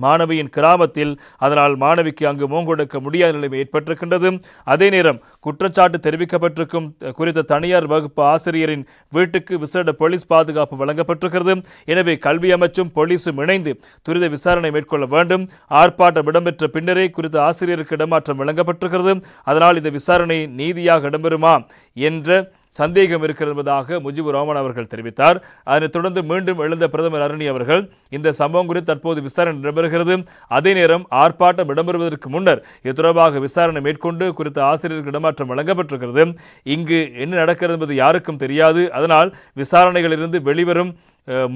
மாணவியின் கிராமத்தில், அதனால் மாணவிக்கு அங்கு மூங்கொடுக்க முடியாத நிலைமை ஏற்பட்டிருக்கின்றது. அதே நேரம் குற்றச்சாட்டு தெரிவிக்கப்பட்டிருக்கும் குறித்த தனியார் வகுப்பு ஆசிரியரின் வீட்டுக்கு விசேட போலீஸ் பாதுகாப்பு வழங்கப்பட்டிருக்கிறது. எனவே கல்வி அமைச்சும் போலீசும் இணைந்து துரித விசாரணை மேற்கொள்ள வேண்டும். ஆர்ப்பாட்டம் இடம்பெற்ற பின்னரே குறித்த ஆசிரியருக்கு இடமாற்றம் வழங்கப்பட்டிருக்கிறது. அதனால் இந்த விசாரணை நீதியாக இடம்பெறுமா என்ற சந்தேகம் இருக்கிறது என்பதாக முஜிபுர் ரஹ்மான் அவர்கள் தெரிவித்தார். அதனைத் தொடர்ந்து மீண்டும் எழுந்த பிரதமர் அரணி அவர்கள் இந்த சம்பவம் குறித்து தற்போது விசாரணை இடம்பெறுகிறது. அதே நேரம் ஆர்ப்பாட்டம் இடம்பெறுவதற்கு முன்னர் இது தொடர்பாக விசாரணை மேற்கொண்டு குறித்த ஆசிரியருக்கு இடமாற்றம் வழங்கப்பட்டிருக்கிறது. இங்கு என்ன நடக்கிறது என்பது யாருக்கும் தெரியாது. அதனால் விசாரணைகளிலிருந்து வெளிவரும்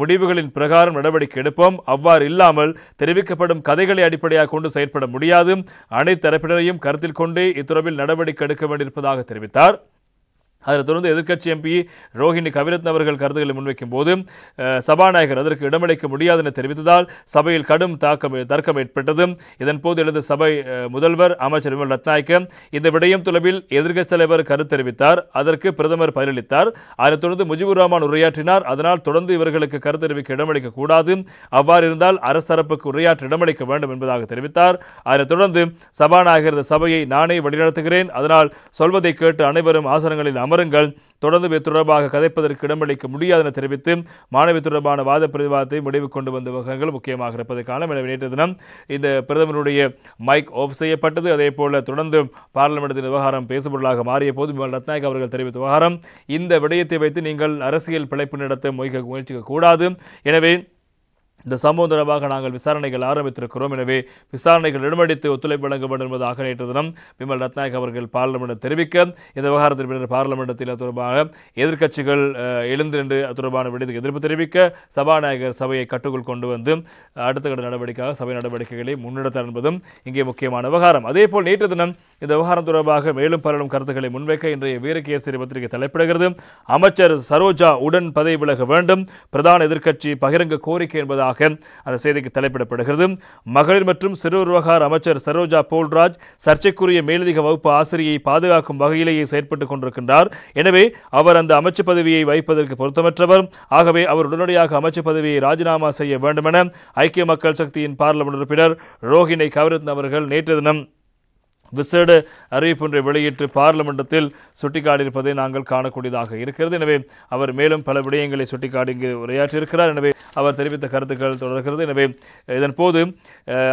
முடிவுகளின் பிரகாரம் நடவடிக்கை எடுப்போம். அவ்வாறு இல்லாமல் தெரிவிக்கப்படும் கதைகளை அடிப்படையாக கொண்டு செயற்பட முடியாது. அனைத்து தரப்பினரையும் கருத்தில் கொண்டே இத்தொடர்பில் நடவடிக்கை எடுக்க வேண்டியிருப்பதாக தெரிவித்தார். அதைத் தொடர்ந்து எதிர்க்கட்சி எம்பி ரோஹிணி கவிரத்ன அவர்கள் கருத்துக்களை முன்வைக்கும் போது சபாநாயகர் அதற்கு இடமளிக்க முடியாது என தெரிவித்ததால் சபையில் கடும் தர்க்கம் ஏற்பட்டது. இதன்போது எழுந்த சபை முதல்வர் அமைச்சர் விமல் ரத்நாயக்க இந்த விடயம் தொடர்பில் எதிர்க்கட்சி தலைவர் கருத்து தெரிவித்தார். அதற்கு பிரதமர் பதிலளித்தார். அதைத் தொடர்ந்து முஜிபுர் ரஹ்மான் உரையாற்றினார். அதனால் தொடர்ந்து இவர்களுக்கு கருத்து தெரிவிக்க இடமளிக்க கூடாது, அவ்வாறு இருந்தால் அரசு தரப்புக்கு உரையாற்ற இடமளிக்க வேண்டும் என்பதாக தெரிவித்தார். அதைத் தொடர்ந்து சபாநாயகர் இந்த சபையை நானே வழிநடத்துகிறேன், அதனால் சொல்வதை கேட்டு அனைவரும் ஆசனங்களில் அமருங்கள், தொடர்ந்து தொடர்பாக கதைப்பதற்கு இடமளிக்க முடியாது என தெரிவித்து மாணவி தொடர்பான வாத பிரதிவாதத்தை முடிவு கொண்டு வந்த விவகாரங்கள் முக்கியமாக இருப்பதற்கான நேற்று தினம் இந்த பிரதமருடைய மைக் ஆஃப் செய்யப்பட்டது. அதே போல தொடர்ந்து பார்லிமெண்ட் விவகாரம் பேசுபொருளாக மாறிய போது விமல் ரத்நாயக் அவர்கள் தெரிவித்த விவகாரம், இந்த விடயத்தை வைத்து நீங்கள் அரசியல் பிழைப்பு நடத்த முயற்சிக்க கூடாது, எனவே இந்த சம்பவம் தொடர்பாக நாங்கள் விசாரணைகள் ஆரம்பித்திருக்கிறோம், எனவே விசாரணைகள் இடமடித்து ஒத்துழைப்பு வழங்க வேண்டும் என்பதாக நேற்று தினம் விமல் ரத்நாயக் அவர்கள் பார்லிமெண்ட் தெரிவிக்க, இந்த விவகாரத்தில் பின்னர் பார்லிமெண்டத்தில் தொடர்பாக எதிர்க்கட்சிகள் எழுந்து நின்று தொடர்பான விடயத்துக்கு எதிர்ப்பு தெரிவிக்க சபாநாயகர் சபையை கட்டுக்குள் கொண்டு வந்து அடுத்த கட்ட நடவடிக்கையாக சபை நடவடிக்கைகளை முன்னெடுத்தார் என்பதும் இங்கே முக்கியமான விவகாரம். அதேபோல் நேற்று தினம் இந்த விவகாரம் தொடர்பாக மேலும் பலரும் கருத்துக்களை முன்வைக்க இன்றைய வீரகேசரி பத்திரிகை தலைப்பிடுகிறது. அமைச்சர் சரோஜா உடன் பதவி விலக வேண்டும், பிரதான எதிர்க்கட்சி பகிரங்க கோரிக்கை என்பதாக அந்த செய்திக்கு தலைப்பிடப்படுகிறது. மகளிர் மற்றும் சிறுவர் விவகார அமைச்சர் சரோஜா போல்ராஜ் சர்ச்சைக்குரிய மேலதிக வகுப்பு ஆசிரியை பாதுகாக்கும் வகையிலேயே செயற்பட்டுக் கொண்டிருக்கின்றார். எனவே அவர் அந்த அமைச்சு பதவியை வைப்பதற்கு பொருத்தமற்றவர். ஆகவே அவர் உடனடியாக அமைச்சு பதவியை ராஜினாமா செய்ய வேண்டும் என ஐக்கிய மக்கள் சக்தியின் பார்லிமெண்ட் உறுப்பினர் ரோஹிணி கவிரத்ன அவர்கள் நேற்று தினம் விசேட அறிவிப்பொன்றை வெளியிட்டு பார்லிமெண்டத்தில் சுட்டிக்காட்டியிருப்பதை நாங்கள் காணக்கூடியதாக இருக்கிறது. எனவே அவர் மேலும் பல விடயங்களை சுட்டிக்காட்டி இங்கு உரையாற்றியிருக்கிறார். எனவே அவர் தெரிவித்த கருத்துக்கள் தொடர்கிறது. எனவே இதன் போது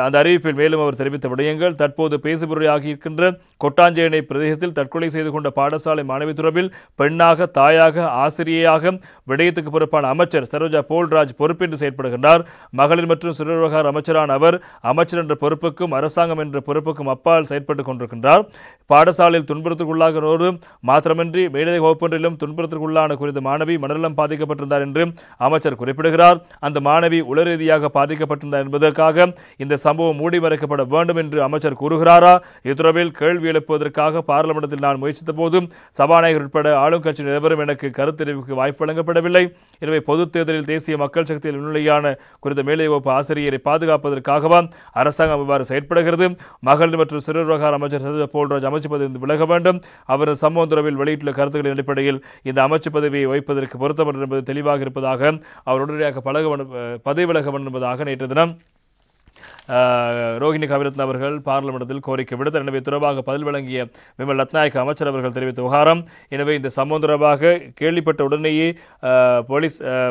அந்த அறிவிப்பில் மேலும் அவர் தெரிவித்த விடயங்கள், தற்போது பேசுபொருளாகி இருக்கின்ற கொட்டாஞ்சேனை பிரதேசத்தில் தற்கொலை செய்து கொண்ட பாடசாலை மாணவி தொடர்பில் பெண்ணாக, தாயாக, ஆசிரியையாக விடயத்துக்கு பொறுப்பான அமைச்சர் சரோஜா போல்ராஜ் பொறுப்பின்றி செயற்படுகின்றார். மகளிர் மற்றும் சிறுவர் விவகார அமைச்சரான அவர் அமைச்சர் என்ற பொறுப்புக்கும் அரசாங்கம் என்ற பொறுப்புக்கும் அப்பால் செயற்பட்டு கொண்டிருக்கின்றார். பாடசாலையில் துன்புறுத்தலுக்குள்ளாகிறோடு மாத்திரமின்றி மேலதிக வகுப்பொன்றிலும் துன்புறுத்தலுக்குள்ளான குறித்த மாணவி மனநலம் பாதிக்கப்பட்டிருந்தார் என்று அமைச்சர் குறிப்பிடுகிறார். அந்த மாணவி உள ரீதியாக பாதிக்கப்பட்டிருந்தார் என்பதற்காக இந்த சம்பவம் மூடி மறைக்கப்பட வேண்டும் என்று அமைச்சர் கூறுகிறாரா? இது தொடர்பில் கேள்வி எழுப்புவதற்காக பார்லிமெண்டத்தில் நான் முயற்சித்த போதும் சபாநாயகர் உட்பட ஆளும் கட்சி நிலவரம் எனக்கு கருத்து தெரிவிக்க வாய்ப்பு வழங்கப்படவில்லை. எனவே பொதுத் தேர்தலில் தேசிய மக்கள் சக்தியில் முன்னிலையான குறித்த மேலதிக வகுப்பு ஆசிரியரை பாதுகாப்பதற்காகவா அரசாங்கம் இவ்வாறு செயற்படுகிறது? மகளிர் மற்றும் சிறுவர் விவகார அமைச்சர் சரோஜா போல்ராஜ் அமைச்சு பதவி விலக வேண்டும். அவர் சம்பவம் தொடர்பில் வெளியிட்டுள்ள கருத்துக்களின் அடிப்படையில் இந்த அமைச்சு பதவியை வைப்பதற்கு பொருத்தமற்ற என்பது தெளிவாக இருப்பதாக அவர் உடனடியாக பதவி விலக வேண்டும் என்பதாக நேற்று தினம் ரோஹிணி கவிரத்ன அவர்கள் பார்லிமெண்டத்தில் கோரிக்கை விடுத்தார். எனவே தொடர்பாக பதில் வழங்கிய விமல் ரத்நாயக் அமைச்சர் அவர்கள் தெரிவித்த விவகாரம், எனவே இந்த சம்பவம் தொடர்பாக கேள்விப்பட்ட உடனேயே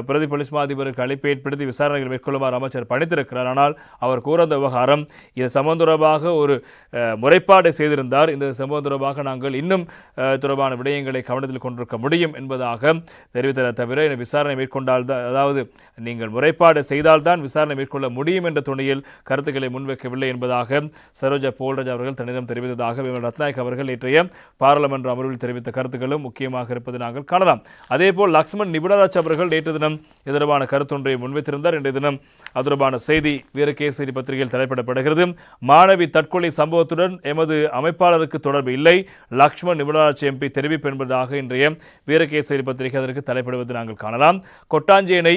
பிரதி போலீஸ் மாதிபருக்கு அழைப்பு ஏற்படுத்தி விசாரணைகள் மேற்கொள்ளுமாறு அமைச்சர் பணித்திருக்கிறார். ஆனால் அவர் கூற அந்த விவகாரம், இந்த சம்பவம் தொடர்பாக ஒரு முறைப்பாடை செய்திருந்தார், இந்த சம்பவம் தொடர்பாக நாங்கள் இன்னும் தொடர்பான விடயங்களை கவனத்தில் கொண்டிருக்க முடியும் என்பதாக தெரிவித்ததை தவிர விசாரணை மேற்கொண்டால் தான், அதாவது நீங்கள் முறைப்பாடு செய்தால்தான் விசாரணை மேற்கொள்ள முடியும் என்ற துணையில் கருத்துக்களை முன்வைக்கவில்லை என்பதாக சரோஜா போல்ராஜ் அவர்கள் தன்னிடம் தெரிவித்ததாக விமல் ரத்நாயக் அவர்கள் நேற்றைய பாராளுமன்ற அமர்வில் தெரிவித்த கருத்துக்களும் முக்கியமாக இருப்பதை நாங்கள் காணலாம். அதேபோல் லக்ஷ்மண் நிபுணராஜ் அவர்கள் நேற்று தினம் இதற்கான கருத்தொன்றை முன்வைத்திருந்தார். இன்றைய தினம் அது தொடர்பான செய்தி வீரகேசரி பத்திரிகையில் தலைப்பிடப்படுகிறது. மாணவி தற்கொலை சம்பவத்துடன் எமது அமைப்பாளருக்கு தொடர்பு இல்லை, லக்ஷ்மண் நிபுணராஜ் எம்பி தெரிவிப்பு என்பதாக இன்றைய வீரகேசரி பத்திரிகை அதற்கு தலைப்பிடுவதை நாங்கள் காணலாம். கொட்டாஞ்சேனை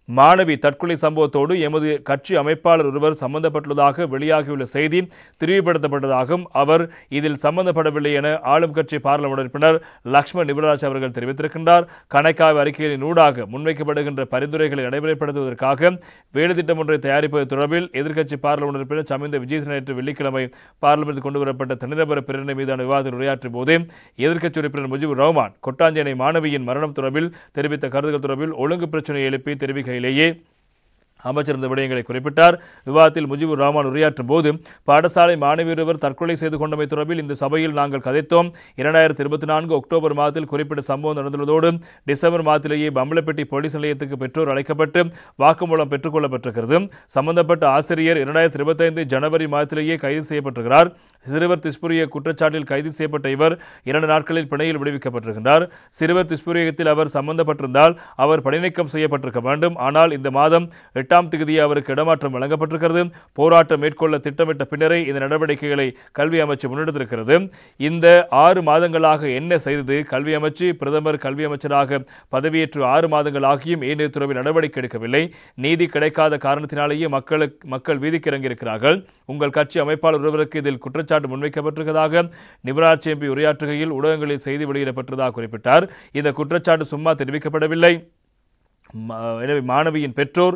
மாணவி தற்கொலை சம்பவத்தோடு எமது கட்சி அமைப்பாளர் ஒருவர் சம்பந்தப்பட்டுள்ளதாக வெளியாகியுள்ள செய்தி திரிவுபடுத்தப்பட்டதாகவும் அவர் இதில் சம்பந்தப்படவில்லை என ஆளும் கட்சி பார்லிமெண்ட் உறுப்பினர் லக்ஷ்மண் நிபுணராஜ் அவர்கள் தெரிவித்திருக்கின்றார். கணக்காய்வு அறிக்கையின் ஊடாக முன்வைக்கப்படுகின்ற பரிந்துரைகளை நடைமுறைப்படுத்துவதற்காக வேலை திட்டம் ஒன்றை தயாரிப்பது தொடர்பில் எதிர்க்கட்சி பார்லிமெண்ட் உறுப்பினர் சமிந்த விஜய் நேற்று வெள்ளிக்கிழமை பார்லிமெண்ட் கொண்டுவரப்பட்ட தனிநபர் பிரேரணை மீதான விவாதத்தில் உரையாற்றும் போது எதிர்க்கட்சி உறுப்பினர் முஜிபுர் ரஹ்மான் கொட்டாஞ்சேனை மாணவியின் மரணம் தொடர்பில் தெரிவித்த கருத்துக்கள் தொடர்பில் ஒழுங்கு பிரச்சனையை எழுப்பி தெரிவிக்க அமைச்சர் இந்த விடயங்களை குறிப்பிட்டார். விவாதத்தில் முஜிபுர் ரஹ்மான் உரையாற்றும் போது பாடசாலை மாணவி ஒருவர் தற்கொலை செய்து கொண்டமை தொடர்பில் இந்த சபையில் நாங்கள் கதைத்தோம். 2024 அக்டோபர் மாதத்தில் குறிப்பிட்ட சம்பவம் நடந்துள்ளதோடு டிசம்பர் மாதத்திலேயே பம்பலப்பட்டி போலீஸ் நிலையத்துக்கு பெற்றோர் அழைக்கப்பட்டு வாக்குமூலம் பெற்றுக் கொள்ளப்பட்டிருக்கிறது. சம்பந்தப்பட்ட ஆசிரியர் 2025 ஜனவரி மாதத்திலேயே கைது செய்யப்பட்டிருக்கிறார். சிறுவர் துஷ்பிரயோக குற்றச்சாட்டில் கைது செய்யப்பட்ட இவர் 2 நாட்களில் பிணையில் விடுவிக்கப்பட்டிருக்கிறார். சிறுவர் துஷ்பிரயோகத்தில் அவர் சம்பந்தப்பட்டிருந்தால் அவர் பணிநீக்கம் செய்யப்பட்டிருக்க வேண்டும். ஆனால் இந்த மாதம் 8ஆம் தேதியே அவருக்கு இடமாற்றம் வழங்கப்பட்டிருக்கிறது. போராட்டம் மேற்கொள்ள திட்டமிட்ட பின்னரே இந்த நடவடிக்கைகளை கல்வி அமைச்சு முன்னெடுத்திருக்கிறது. இந்த 6 மாதங்களாக என்ன செய்தது கல்வி அமைச்சு? பிரதமர் கல்வி அமைச்சராக பதவியேற்று 6 மாதங்கள் ஆகியும் ஏனைய துறவில் நடவடிக்கை எடுக்கவில்லை. நீதி கிடைக்காத காரணத்தினாலேயே மக்கள் வீதிக்கு இறங்கியிருக்கிறார்கள். உங்கள் கட்சி அமைப்பாளர் ஒருவருக்கு இதில் குற்றச்சாட்டு முன்வைக்கப்பட்டிருப்பதாக நிபுணர் எம்பி உரையாற்றுகையில் ஊடகங்களில் செய்தி வெளியிடப்பட்டதாக குறிப்பிட்டார். இந்த குற்றச்சாட்டு சும்மா தெரிவிக்கப்படவில்லை. எனவே மாணவியின் பெற்றோர்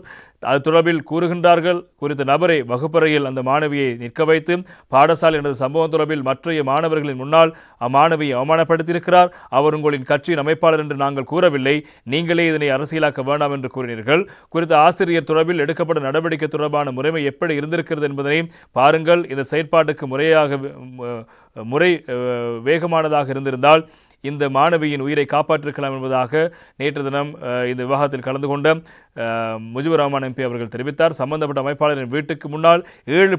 அது தொடர்பில் கூறுகின்றார்கள். குறித்த நபரை வகுப்பறையில் அந்த மாணவியை நிற்க வைத்து பாடசாலை எனது சம்பவம் தொடர்பில் மற்றைய மாணவர்களின் முன்னால் அம்மாணவியை அவமானப்படுத்தியிருக்கிறார். அவர் உங்களின் கட்சியின் அமைப்பாளர் என்று நாங்கள் கூறவில்லை. நீங்களே இதனை அரசியலாக்க வேண்டாம் என்று கூறினீர்கள். குறித்த ஆசிரியர் தொடர்பில் எடுக்கப்பட்ட நடவடிக்கை தொடர்பான முறைமை எப்படி இருந்திருக்கிறது என்பதனை பாருங்கள். இந்த செயற்பாட்டுக்கு முறை வேகமானதாக இருந்திருந்தால் இந்த மாணவியின் உயிரை காப்பாற்றிருக்கலாம் என்பதாக நேற்று தினம் இந்த விவாதத்தில் கலந்து கொண்ட முஜிபுர் ரஹ்மான் எம்பி அவர்கள் தெரிவித்தார். சம்பந்தப்பட்ட அமைப்பாளரின் வீட்டுக்கு முன்னால் 7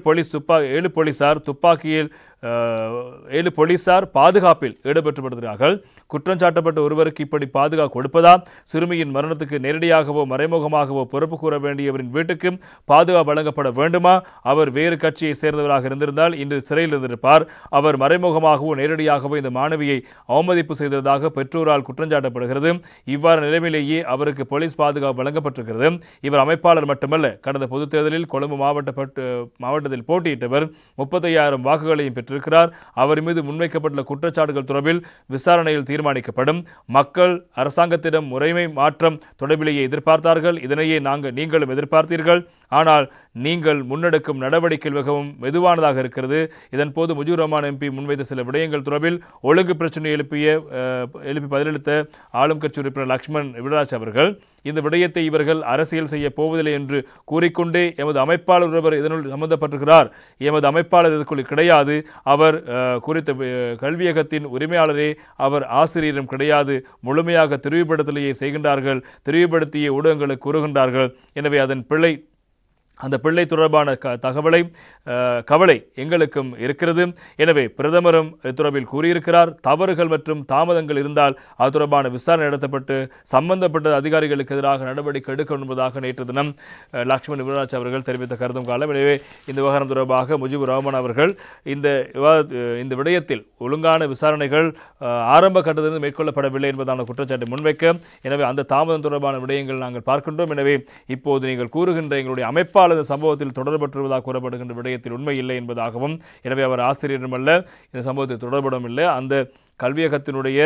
போலீசார் பாதுகாப்பில் ஈடுபட்டுப்படுகிறார்கள். குற்றம் சாட்டப்பட்ட ஒருவருக்கு இப்படி பாதுகாப்பு கொடுப்பதா? சிறுமியின் மரணத்துக்கு நேரடியாகவோ மறைமுகமாகவோ பொறுப்பு கூற வேண்டியவரின் வீட்டுக்கு பாதுகாப்பு வழங்கப்பட வேண்டுமா? அவர் வேறு கட்சியை சேர்ந்தவராக இருந்திருந்தால் இன்று சிறையில் இருந்திருப்பார். அவர் மறைமுகமாகவோ நேரடியாகவோ இந்த மாணவியை அவமதிப்பு செய்ததாக பெற்றோரால் குற்றஞ்சாட்டப்படுகிறது. இவ்வாறு நிலைமையிலேயே அவருக்கு போலீஸ் பாதுகாப்பு வழங்கப்பட்டிருக்கிறது. இவர் அமைப்பாளர் மட்டுமல்ல, கடந்த பொதுத் தேர்தலில் கொழும்பு மாவட்டத்தில் போட்டியிட்டவர் 35,000 வாக்குகளையும் பெற்றிருக்கிறார். அவர் மீது முன்வைக்கப்பட்டுள்ள குற்றச்சாட்டுகள் தொடர்பில் விசாரணையில் தீர்மானிக்கப்படும். மக்கள் அரசாங்கத்திடம் முறைமை மாற்றம் தொடர்பிலேயே எதிர்பார்த்தார்கள். இதனையே நீங்களும் எதிர்பார்த்தீர்கள். ஆனால் நீங்கள் முன்னெடுக்கும் நடவடிக்கை மிகவும் மெதுவானதாக இருக்கிறது. இதன்போது முஜிபுர் ரஹ்மான் எம்பி முன்வைத்த சில விடயங்கள் தொடர்பில் ஒழுங்கு பிரச்சனை எழுப்பி பதிலளித்த ஆளும் கட்சி உறுப்பினர் லக்ஷ்மன் விபராஜ் அவர்கள் இந்த விடயத்தை இவர்கள் அரசியல் செய்ய போவதில்லை என்று கூறிக்கொண்டே எமது அமைப்பாளர் ஒருவர் இதனுள் சம்பந்தப்பட்டிருக்கிறார். எமது அமைப்பாளர் இதற்குள் கிடையாது. அவர் குறித்த கல்வியகத்தின் உரிமையாளரே. அவர் ஆசிரியரும் கிடையாது. முழுமையாக தெரிவுபடுத்தலையே செய்கின்றார்கள். தெரிவுபடுத்திய ஊடகங்களுக்கு கூறுகின்றார்கள். எனவே அந்த பிள்ளை தொடர்பான கவலை எங்களுக்கும் இருக்கிறது. எனவே பிரதமரும் தொடர்பில் கூறியிருக்கிறார். தவறுகள் மற்றும் தாமதங்கள் இருந்தால் அது தொடர்பான விசாரணை நடத்தப்பட்டு சம்பந்தப்பட்ட அதிகாரிகளுக்கு எதிராக நடவடிக்கை எடுக்க என்பதாக நேற்று தினம் லக்ஷ்மன் விபராஜ் அவர்கள் தெரிவித்த கருத்தும் காலம். எனவே இந்த விவகாரம் தொடர்பாக முஜிபுர் ரஹ்மான் அவர்கள் இந்த விடயத்தில் ஒழுங்கான விசாரணைகள் ஆரம்ப கட்டத்திலிருந்து மேற்கொள்ளப்படவில்லை என்பதான குற்றச்சாட்டை முன்வைக்க, எனவே அந்த தாமதம் தொடர்பான விடயங்கள் நாங்கள் பார்க்கின்றோம். எனவே இப்போது நீங்கள் கூறுகின்ற எங்களுடைய அமைப்பாளர் சம்பவத்தில் தொடர்பற்றுவதாக கூறப்படுகின்ற விடயத்தில் உண்மை இல்லை என்பதாகவும், எனவே அவர் ஆசிரியரும் அல்ல, இந்த சம்பவத்தில் தொடர்படும் இல்லை, அந்த கல்வியகத்தினுடைய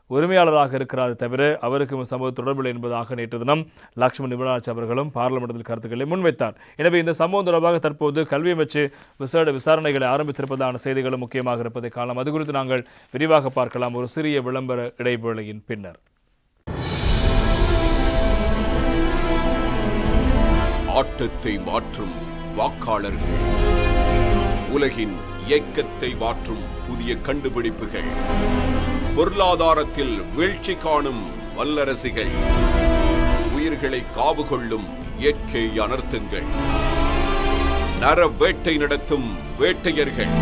உரிமையாளராக இருக்கிறார் தவிர அவருக்கு சம்பவம் தொடர்பில்லை என்பதாக நேற்று தினம் லக்ஷ்மன் விபராஜ் அவர்களும் பார்லிமெண்டத்தில் கருத்துக்களை முன்வைத்தார். எனவே இந்த சம்பவம் தொடர்பாக தற்போது கல்வி அமைச்சு விசாரணைகளை ஆரம்பித்திருப்பதான செய்திகளும் முக்கியமாக இருப்பதை காணலாம். அது குறித்து நாங்கள் விரிவாக பார்க்கலாம் ஒரு சிறிய விளம்பர இடைவேளையின் பின்னர். ஆட்டத்தை மாற்றும் வாக்காளர்கள், உலகின் இயக்கத்தை மாற்றும் புதிய கண்டுபிடிப்புகள், பொருளாதாரத்தில் வீழ்ச்சி காணும் வல்லரசுகள், உயிர்களை காவு கொள்ளும் இயற்கை அனர்த்தங்கள், நர வேட்டை நடத்தும் வேட்டையர்கள்,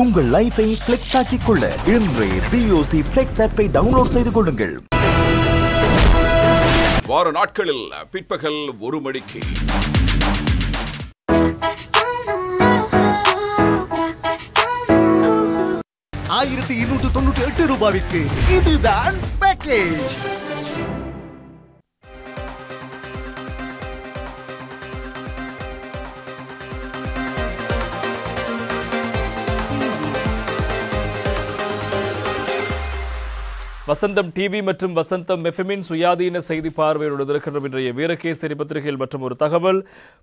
உங்கள் லைஃபை ஃப்ளெக்ஸ் ஆக்கிக் கொள்ள இன்றே BOC ஃப்ளெக்ஸ் ஆப்பை டவுன்லோட் செய்து கொள்ளுங்கள். வார நாட்களில் பிற்பகல் 1 மணிக்கு ₹1298 இதுதான் பேக்கேஜ். வசந்தம் டிவி மற்றும் வசந்தம் எஃப்எம்மின் சுயாதீன செய்தி பார்வையோடு இருக்கின்ற இன்றைய வீரகேசரி பத்திரிகையில் மற்றும் ஒரு தகவல்,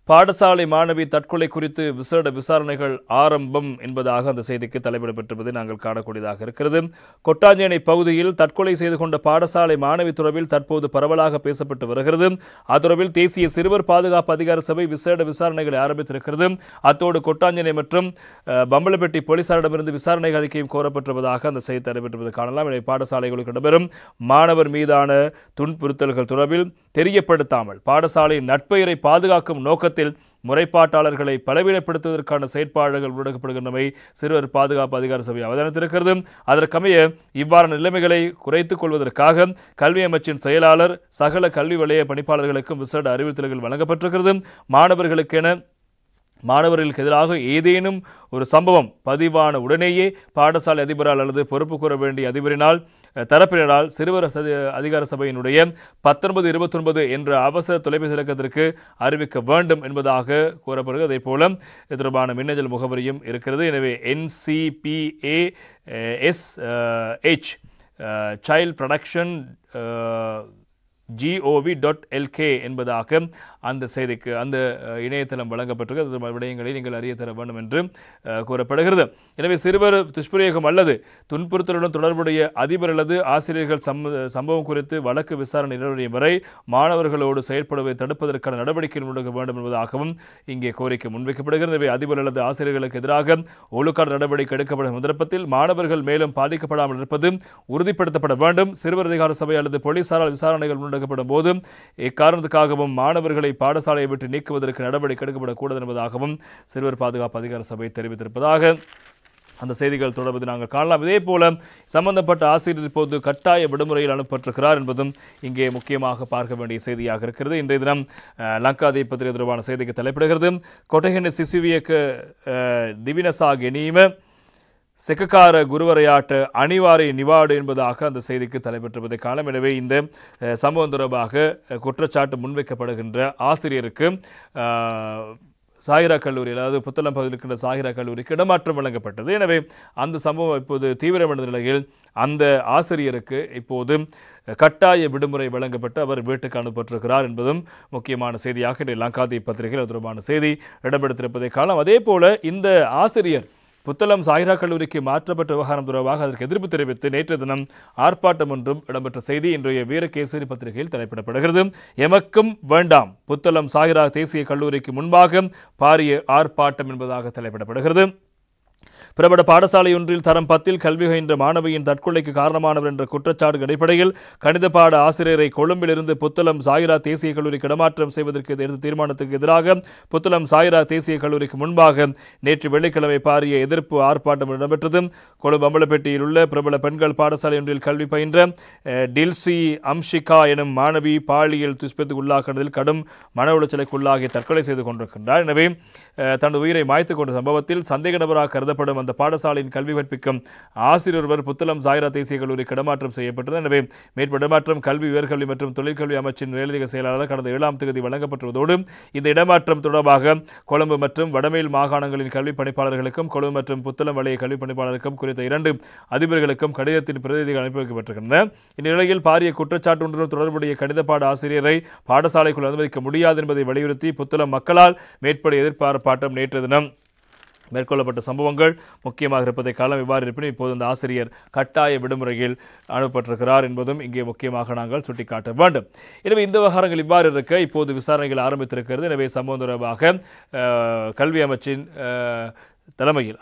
பாடசாலை மாணவி தற்கொலை குறித்து விசேட விசாரணைகள் ஆரம்பம் என்பதாக அந்த செய்திக்கு தலைப்பிடப்பட்டிருப்பதை நாங்கள் காணக்கூடியதாக இருக்கிறது. கொட்டாஞ்சேனை பகுதியில் தற்கொலை செய்து கொண்ட பாடசாலை மாணவி தொடர்பில் தற்போது பரவலாக பேசப்பட்டு வருகிறது. அத்தொடர்பில் தேசிய சிறுவர் பாதுகாப்பு அதிகார சபை விசேட விசாரணைகளை ஆரம்பித்திருக்கிறது. அத்தோடு கொட்டாஞ்சேனை மற்றும் பம்பலப்பட்டி போலீசாரிடமிருந்து விசாரணை அறிக்கையும் கோரப்பட்டிருப்பதாக அந்த செய்தி தலைப்பிட்டிருப்பதை காணலாம். பாடசாலைகளுக்கு இடம்பெறும். மாணவர் மீதான துன்புறுத்தல்கள் தொடர்பில் தெரியப்படுத்தாமல் பாடசாலையின் நட்பெயரை பாதுகாக்கும் நோக்கத்தில் முறைப்பாட்டாளர்களை பலவீனப்படுத்துவதற்கான செயற்பாடுகள் முன்னெடுக்கப்படுகின்றமை சிறுவர் பாதுகாப்பு அதிகார சபை அவதானித்திருக்கிறது. அதற்கமைய இவ்வாறான நிலைமைகளை குறைத்துக் கொள்வதற்காக கல்வி அமைச்சின் செயலாளர் சகல கல்வி வலய பணிப்பாளர்களுக்கும் விசேட அறிவுறுத்தல்கள் வழங்கப்பட்டிருக்கிறது. மாணவர்களுக்கு எதிராக ஏதேனும் ஒரு சம்பவம் பதிவான உடனேயே பாடசாலை அதிபரால் அல்லது பொறுப்பு கூற வேண்டிய அதிபரினால் தரப்பினரால் சிறுவர் அதிகார சபையினுடைய 1929 என்ற அவசர தொலைபேசி இலக்கத்திற்கு அறிவிக்க வேண்டும் என்பதாக கூறப்படுகிறது. அதே போல இது தொடர்பான மின்னஞ்சல் முகவரியும் இருக்கிறது. எனவே ncpash சைல்ட் ப்ரொடக்ஷன் gov.lk என்பதாக அந்த செய்திக்கு அந்த இணையதளம் வழங்கப்பட்டிருக்கிறது. விடயங்களை நீங்கள் அறிய தர வேண்டும் என்று கூறப்படுகிறது. எனவே சிறுவர் துஷ்பிரயோகம் அல்லது துன்புறுத்தலுடன் தொடர்புடைய அதிபர் அல்லது ஆசிரியர்கள் சம்பவம் குறித்து வழக்கு விசாரணை நிறைவடையும் வரை மாணவர்களோடு செயற்படுவதை தடுப்பதற்கான நடவடிக்கைகள் முன்னெடுக்க வேண்டும் என்பதாகவும் இங்கே கோரிக்கை முன்வைக்கப்படுகிறது. எனவே அதிபர் அல்லது ஆசிரியர்களுக்கு எதிராக ஒழுக்காடு நடவடிக்கை எடுக்கப்படும் சந்தர்ப்பத்தில் மாணவர்கள் மேலும் பாதிக்கப்படாமல் இருப்பது உறுதிப்படுத்தப்பட வேண்டும். சிறுவர் அதிகார சபை அல்லது போலீசாரால் விசாரணைகள் முன்னெடுக்கப்படும் போது இக்காரணத்துக்காகவும் மாணவர்களை பாடசாலையை விட்டு நீக்குவதற்கு நடவடிக்கை எடுக்கப்படக்கூடாது என்பதாகவும் சிறுவர் பாதுகாப்பு அதிகார சபை தெரிவித்திருப்பதாக அந்த செய்திகள் தொடர்பது நாங்கள் காணலாம். இதே போல சம்பந்தப்பட்ட ஆசிரியர் இப்போது கட்டாய விடுமுறையில் அனுப்பப்பட்டிருக்கிறார் என்பதும் இங்கே முக்கியமாக பார்க்க வேண்டிய செய்தியாக இருக்கிறது. இன்றைய தினம் லங்காதீப் பத்திரிகை தொடர்பான செய்திக்கு தலைப்பிடுகிறது. கொட்டகன சிசுவியக்கு திவினசா கெனீம செக்கக்கார குருவரையாட்ட அணிவாரை நிவாடு என்பதாக அந்த செய்திக்கு தலைப்பெற்றிருப்பதை காலம். எனவே இந்த சம்பவம் தொடர்பாக குற்றச்சாட்டு முன்வைக்கப்படுகின்ற ஆசிரியருக்கு சாகிரா கல்லூரி, அதாவது புத்தளம் பகுதியில் இருக்கின்ற சாகிரா கல்லூரிக்கு இடமாற்றம் வழங்கப்பட்டது. எனவே அந்த சம்பவம் இப்போது தீவிரமடைந்த நிலையில் அந்த ஆசிரியருக்கு இப்போது கட்டாய விடுமுறை வழங்கப்பட்டு அவர் வீட்டுக்கு அனுப்பப்பட்டிருக்கிறார் என்பதும் முக்கியமான செய்தியாக லங்காதீப் பத்திரிகையில் தொடர்பான செய்தி இடம்பெடுத்திருப்பதை காலம். அதே போல இந்த ஆசிரியர் புத்தளம் சாகிரா கல்லூரிக்கு மாற்றப்பட்ட விவகாரம் தொடர்பாக அதற்கு எதிர்ப்பு தெரிவித்து நேற்று தினம் ஆர்ப்பாட்டம் ஒன்றும் இடம்பெற்ற செய்தி இன்றைய வீரகேசரி பத்திரிகையில் தலைப்பிடப்படுகிறது. எமக்கும் வேண்டாம் புத்தளம் சாகிரா தேசிய கல்லூரிக்கு முன்பாக பாரிய ஆர்ப்பாட்டம் என்பதாக தலைப்பிடப்படுகிறது. பிரபல பாடசாலை ஒன்றில் தரம் 10 கல்வி பயின்ற மாணவியின் தற்கொலைக்கு காரணமானவர் என்ற குற்றச்சாட்டு அடிப்படையில் கணித பாட ஆசிரியரை கொழும்பிலிருந்து புத்தளம் சாகிரா தேசிய கல்லூரிக்கு இடமாற்றம் செய்வதற்கு எடுத்த தீர்மானத்துக்கு எதிராக புத்தளம் சாகிரா தேசிய கல்லூரிக்கு முன்பாக நேற்று வெள்ளிக்கிழமை பாரிய எதிர்ப்பு ஆர்ப்பாட்டம் இடம்பெற்றது. கொழும்பு அம்பலப்பேட்டையில் உள்ள பிரபல பெண்கள் பாடசாலை ஒன்றில் கல்வி பயின்ற டில்சி அம்ஷிகா எனும் மாணவி பாலியல் துஷ்பிரத்துக்கு உள்ளாக்குவதில் கடும் மன உளைச்சலுக்குள்ளாகி தற்கொலை செய்து கொண்டிருக்கின்றார். எனவே தனது உயிரை மாய்த்துக் கொண்ட சம்பவத்தில் சந்தேக நபராக கருதப்படும் அந்த பாடசாலையின் கல்வி கற்பிக்கும் ஆசிரியர் ஒருவர் புத்தளம் சாகிரா தேசிய கல்லூரிக்கு இடமாற்றம் செய்யப்பட்டது. எனவே மேற்பட்ட இடமாற்றம் கல்வி, உயர்கல்வி மற்றும் தொழிற்கல்வி அமைச்சின் மேலதிக செயலாளர் கடந்த 7ஆம் தேதி வழங்கப்பட்டுள்ளதோடு இந்த இடமாற்றம் தொடர்பாக கொழும்பு மற்றும் வடமேல் மாகாணங்களின் கல்வி பணிப்பாளர்களுக்கும் கொழும்பு மற்றும் புத்தளம் வலய கல்வி பணிப்பாளருக்கும் குறித்த 2 அதிபர்களுக்கும் கடிதத்தின் பிரதிநிதிகள் அனுப்பி வைக்கப்பட்டிருக்கின்றன. இந்நிலையில் பாரிய குற்றச்சாட்டு ஒன்றுடன் தொடர்புடைய கணித பாட ஆசிரியரை பாடசாலைக்குள் அனுமதிக்க முடியாது என்பதை வலியுறுத்தி புத்தளம் மக்களால் மேற்படி எதிர்ப்பு ஆர்ப்பாட்டம் நேற்று தினம் மேற்கொள்ளப்பட்ட சம்பவங்கள் முக்கியமாக இருப்பதை காலம். இவ்வாறு இருப்பினும் இப்போது இந்த ஆசிரியர் கட்டாய விடுமுறையில் அனுப்பப்பட்டிருக்கிறார் என்பதும் இங்கே முக்கியமாக நாங்கள் சுட்டிக்காட்ட வேண்டும். எனவே இந்த விவகாரங்கள் இவ்வாறு இருக்க இப்போது விசாரணைகள் ஆரம்பித்திருக்கிறது. எனவே சம்பவம் தொடர்பாக கல்வி அமைச்சின்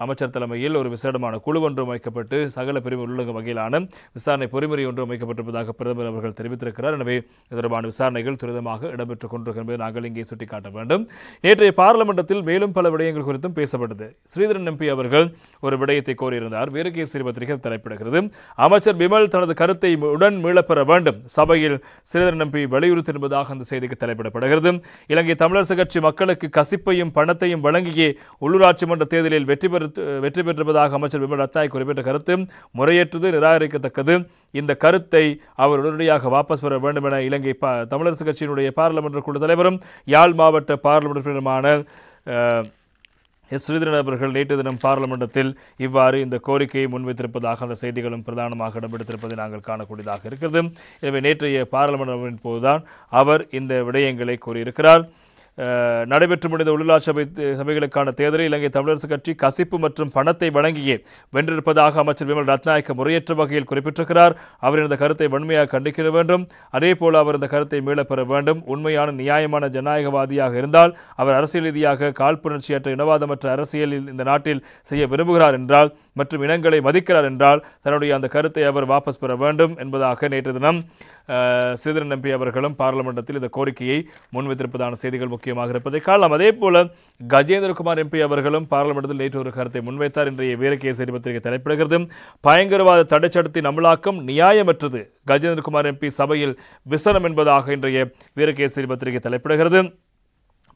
அமைச்சர் தலைமையில் ஒரு விசேடமான குழு ஒன்று அமைக்கப்பட்டு சகல பிரிவு உள்ளடங்கும் வகையிலான விசாரணை பொறிமுறை ஒன்று அமைக்கப்பட்டிருப்பதாக பிரதமர் அவர்கள் தெரிவித்திருக்கிறார். எனவே தொடர்பான விசாரணைகள் துரிதமாக இடம்பெற்றுக் கொண்டிருக்கின்றதை நாங்கள் இங்கே சுட்டிக்காட்ட வேண்டும். நேற்றைய பாராளுமன்றத்தில் மேலும் பல விடயங்கள் குறித்தும் பேசப்பட்டது. ஸ்ரீதரன் எம்பி அவர்கள் ஒரு விடயத்தை கோரியிருந்தார். வீரகேசரி பத்திரிகை தலைப்பிடுகிறது. அமைச்சர் பிமல் தனது கருத்தை உடன் மீளப்பெற வேண்டும், சபையில் ஸ்ரீதரன் எம்பி வலியுறுத்தி என்பதாக அந்த செய்திக்கு தலைப்பிடப்படுகிறது. இலங்கை தமிழரசு கட்சி மக்களுக்கு கசிப்பையும் பணத்தையும் வழங்கியே உள்ளூராட்சி மன்ற தேர்தலில் வெற்றி பெற்றிருப்பதாக அமைச்சர் விமல் ரத்நாயக் குறிப்பிட்ட கருத்து முறையற்றது, நிராகரிக்கத்தக்கது. இந்த கருத்தை அவர் உடனடியாக வாபஸ் பெற வேண்டும் என இலங்கை தமிழரசு கட்சியினுடைய பாராளுமன்ற குழு தலைவரும் யாழ் மாவட்ட பாராளுமன்ற உறுப்பினருமான ஸ்ரீதரன் அவர்கள் நேற்று தினம் பாராளுமன்றத்தில் இவ்வாறு இந்த கோரிக்கையை முன்வைத்திருப்பதாக அந்த செய்திகளும் பிரதானமாக இடம்பெடுத்திருப்பதை நாங்கள் காணக்கூடியதாக இருக்கிறது. எனவே நேற்றைய பாராளுமன்றத்தின் போதுதான் அவர் இந்த விடயங்களை கூறியிருக்கிறார். நடைபெற்று முடிந்த உள்ளாட்சி சபைகளுக்கான தேர்தலில் இலங்கை தமிழரசு கட்சி கசிப்பு மற்றும் பணத்தை வழங்கியே வென்றிருப்பதாக அமைச்சர் விமல் ரத்நாயக்க முறையற்ற வகையில் குறிப்பிட்டிருக்கிறார். அவர் இந்த கருத்தை வன்மையாக கண்டிக்க வேண்டும். அதேபோல அவர் இந்த கருத்தை மீளப்பெற வேண்டும். உண்மையான நியாயமான ஜனநாயகவாதியாக இருந்தால் அவர் அரசியல் ரீதியாக காழ்ப்புணர்ச்சியற்ற இனவாதமற்ற அரசியலில் இந்த நாட்டில் செய்ய விரும்புகிறார் என்றால் மற்றும் இனங்களை மதிக்கிறார் என்றால் தன்னுடைய அந்த கருத்தை அவர் வாபஸ் பெற வேண்டும் என்பதாக நேற்று தினம் ஸ்ரீதரன் எம்பி அவர்களும் பார்லிமெண்டத்தில் இந்த கோரிக்கையை முன்வைத்திருப்பதான செய்திகள் முக்கியமாக இருப்பதை காணலாம். அதே போல கஜேந்திரகுமார் எம்பி அவர்களும் பார்லிமெண்டத்தில் நேற்று ஒரு கருத்தை முன்வைத்தார். இன்றைய வீரகேசரி பத்திரிகை தலைப்பிடுகிறது. பயங்கரவாத தடைச்சட்டத்தின் அமலாக்கம் நியாயமற்றது, கஜேந்திரகுமார் எம்பி சபையில் விசனம் என்பதாக இன்றைய வீரகேசரி பத்திரிகை தலைப்பிடுகிறது.